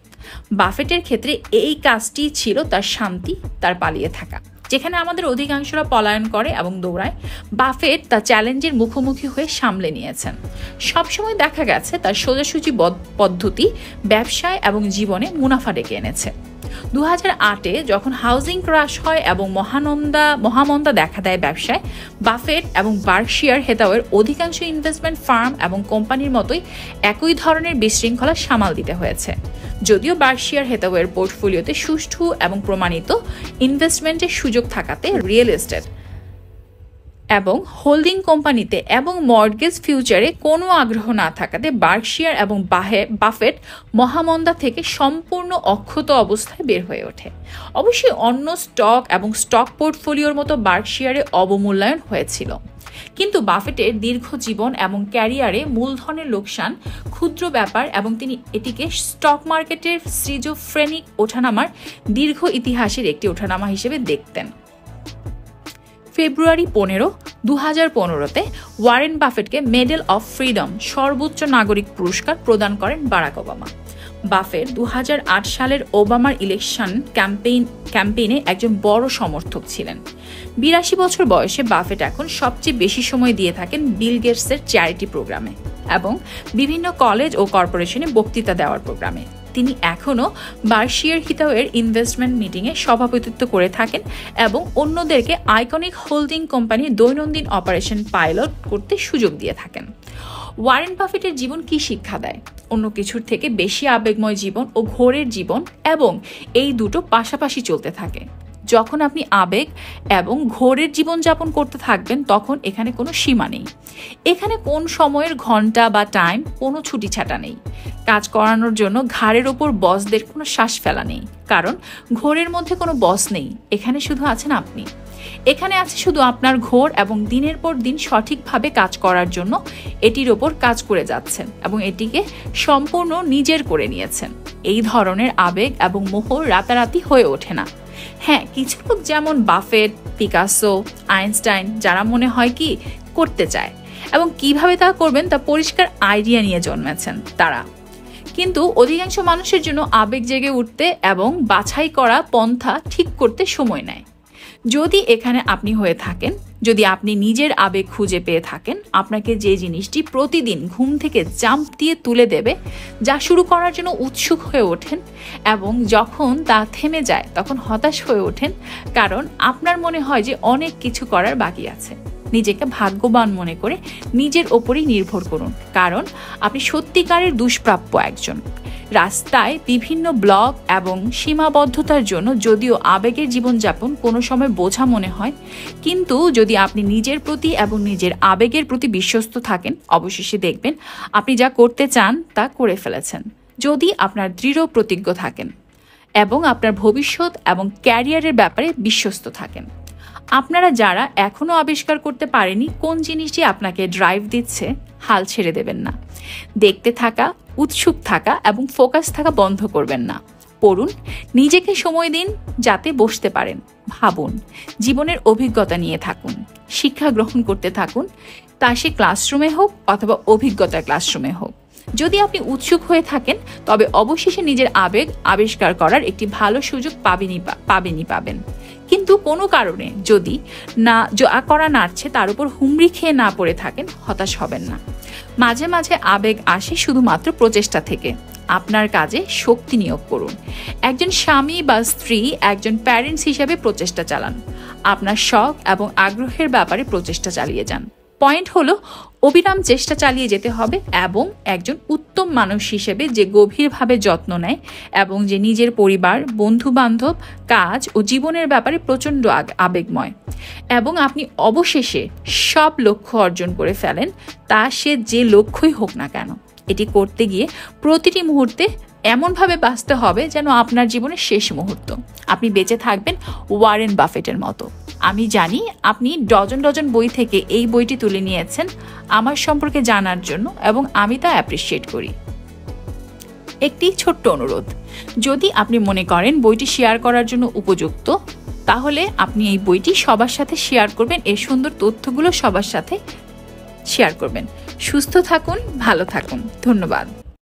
বাফেটের ক্ষেত্রে এই কাজটি ছিল তার শান্তি, তার পালিয়ে থাকা। যেখানে আমাদের অধিকাংশরা পলায়ন করে এবং দৌড়ায়, বাফেট তার চ্যালেঞ্জের মুখোমুখি হয়ে সামলে নিয়েছেন। সবসময় দেখা গেছে তার সোজাসুজি পদ্ধতি ব্যবসায় এবং জীবনে মুনাফা ডেকে এনেছে। 2008-এ যখন হাউজিং ক্রাশ হয় এবং মহামন্দা দেখা দেয় ব্যবসায়, বাফেট এবং বার্কশায়ার হেথাওয়ের অধিকাংশ ইনভেস্টমেন্ট ফার্ম এবং কোম্পানির মতোই একই ধরনের বিশৃঙ্খলা সামাল দিতে হয়েছে। যদিও বার্কশায়ার হেথাওয়ের পোর্টফোলিওতে সুষ্ঠু এবং প্রমাণিত ইনভেস্টমেন্টের সুযোগ থাকাতে রিয়েল এস্টেট এবং হোল্ডিং কোম্পানিতে এবং মর্টগেজ ফিউচারে কোনো আগ্রহ না থাকাতে বার্কশায়ার এবং বাফেট মহামন্দা থেকে সম্পূর্ণ অক্ষত অবস্থায় বের হয়ে ওঠে। অবশ্যই অন্য স্টক এবং স্টক পোর্টফোলিওর মতো বার্কশায়ারে অবমূল্যায়ন হয়েছিল। কিন্তু বাফেটের দীর্ঘ জীবন এবং ক্যারিয়ারে মূলধনের লোকসান ক্ষুদ্র ব্যাপার এবং তিনি এটিকে স্টক মার্কেটের সিজোফ্রেনিক ওঠানামার দীর্ঘ ইতিহাসের একটি ওঠানামা হিসেবে দেখতেন। ফেব্রুয়ারি 15, 2015-তে ওয়ারেন বাফেটকে মেডেল অফ ফ্রিডম সর্বোচ্চ নাগরিক পুরস্কার প্রদান করেন বারাক ওবামা। বাফেট 2008 সালের ওবামার ইলেকশন ক্যাম্পেইনে একজন বড় সমর্থক ছিলেন। 82 বছর বয়সে বাফেট এখন সবচেয়ে বেশি সময় দিয়ে থাকেন বিল গেটসের চ্যারিটি প্রোগ্রামে এবং বিভিন্ন কলেজ ও কর্পোরেশনে বক্তৃতা দেওয়ার প্রোগ্রামে। তিনি এখনও বার্কশায়ার হ্যাথাওয়ের ইনভেস্টমেন্ট মিটিংয়ে সভাপতিত্ব করে থাকেন এবং অন্যদেরকে আইকনিক হোল্ডিং কোম্পানির দৈনন্দিন অপারেশন পাইলট করতে সুযোগ দিয়ে থাকেন। ওয়ারেন বাফেটের জীবন কি শিক্ষা দেয়? অন্য কিছুর থেকে বেশি আবেগময় জীবন ও ঘোরের জীবন, এবং এই দুটো পাশাপাশি চলতে থাকে। যখন আপনি আবেগ এবং ঘোরের জীবনযাপন করতে থাকবেন তখন এখানে কোনো সীমা নেই। এখানে কোন সময়ের ঘন্টা বা টাইম কোনো ছুটি ছাটা নেই। কাজ করানোর জন্য ঘাড়ের ওপর বসদের কোনো শ্বাস ফেলা নেই, কারণ ঘোরের মধ্যে কোনো বস নেই। এখানে শুধু আছেন আপনি। এখানে আছে শুধু আপনার ঘোর, এবং দিনের পর দিন সঠিকভাবে কাজ করার জন্য এটির ওপর কাজ করে যাচ্ছেন এবং এটিকে সম্পূর্ণ নিজের করে নিয়েছেন। এই ধরনের আবেগ এবং মোহ রাতারাতি হয়ে ওঠে না। হ্যাঁ, কিছু লোক যেমন বাফেট, পিকাসো, আইনস্টাইন যারা মনে হয় কি করতে চায় এবং কিভাবে তা করবেন তা পরিষ্কার আইডিয়া নিয়ে জন্মেছেন তারা। কিন্তু অধিকাংশ মানুষের জন্য আবেগ জেগে উঠতে এবং বাছাই করা পন্থা ঠিক করতে সময় নেয়। যদি এখানে আপনি হয়ে থাকেন, যদি আপনি নিজের আবেগ খুঁজে পেয়ে থাকেন, আপনাকে যে জিনিসটি প্রতিদিন ঘুম থেকে জাম্প দিয়ে তুলে দেবে, যা শুরু করার জন্য উৎসুক হয়ে ওঠেন এবং যখন তা থেমে যায় তখন হতাশ হয়ে ওঠেন, কারণ আপনার মনে হয় যে অনেক কিছু করার বাকি আছে। নিজেকে ভাগ্যবান মনে করে নিজের ওপরই নির্ভর করুন, কারণ আপনি সত্যিকারের দুষ্প্রাপ্য একজন। রাস্তায় বিভিন্ন ব্লক এবং সীমাবদ্ধতার জন্য যদিও আবেগের জীবনযাপন কোনো সময় বোঝা মনে হয়, কিন্তু যদি আপনি নিজের প্রতি এবং নিজের আবেগের প্রতি বিশ্বস্ত থাকেন, অবশেষে দেখবেন আপনি যা করতে চান তা করে ফেলেছেন। যদি আপনার দৃঢ় প্রতিজ্ঞ থাকেন এবং আপনার ভবিষ্যৎ এবং ক্যারিয়ারের ব্যাপারে বিশ্বস্ত থাকেন। আপনারা যারা এখনও আবিষ্কার করতে পারেনি কোন জিনিসটি আপনাকে ড্রাইভ দিচ্ছে, হাল ছেড়ে দেবেন না। দেখতে থাকা, উৎসুক থাকা এবং ফোকাস থাকা বন্ধ করবেন না। পড়ুন, নিজেকে সময় দিন যাতে বসতে পারেন। ভাবুন, জীবনের অভিজ্ঞতা নিয়ে থাকুন, শিক্ষা গ্রহণ করতে থাকুন, তা সে ক্লাসরুমে হোক অথবা অভিজ্ঞতার ক্লাসরুমে হোক। যদি আপনি উৎসুক হয়ে থাকেন তবে অবশেষে নিজের আবেগ আবিষ্কার করার একটি ভালো সুযোগ পাবেন। কিন্তু কোনো কারণে যদি যা করা নাড়ছে তার উপর হুমড়ি খেয়ে না পড়ে থাকেন, হতাশ হবেন না। মাঝে মাঝে আবেগ আসে শুধুমাত্র প্রচেষ্টা থেকে। আপনার কাজে শক্তি নিয়োগ করুন। একজন স্বামী বা স্ত্রী, একজন প্যারেন্টস হিসেবে প্রচেষ্টা চালান। আপনার শখ এবং আগ্রহের ব্যাপারে প্রচেষ্টা চালিয়ে যান। পয়েন্ট হলো অবিরাম চেষ্টা চালিয়ে যেতে হবে এবং একজন উত্তম মানুষ হিসেবে যে গভীরভাবে যত্ন নেয় এবং যে নিজের পরিবার, বন্ধু বান্ধব, কাজ ও জীবনের ব্যাপারে প্রচণ্ড আবেগময়, এবং আপনি অবশেষে সব লক্ষ্য অর্জন করে ফেলেন, তা সে যে লক্ষ্যই হোক না কেন। এটি করতে গিয়ে প্রতিটি মুহূর্তে এমনভাবে বাঁচতে হবে যেন আপনার জীবনের শেষ মুহূর্ত। আপনি বেঁচে থাকবেন ওয়ারেন বাফেটের মতো। আমি জানি আপনি ডজন ডজন বই থেকে এই বইটি তুলে নিয়েছেন আমার সম্পর্কে জানার জন্য, এবং আমি তা অ্যাপ্রিসিয়েট করি। একটি ছোট্ট অনুরোধ, যদি আপনি মনে করেন বইটি শেয়ার করার জন্য উপযুক্ত, তাহলে আপনি এই বইটি সবার সাথে শেয়ার করবেন। এর সুন্দর তথ্যগুলো সবার সাথে শেয়ার করবেন। সুস্থ থাকুন, ভালো থাকুন। ধন্যবাদ।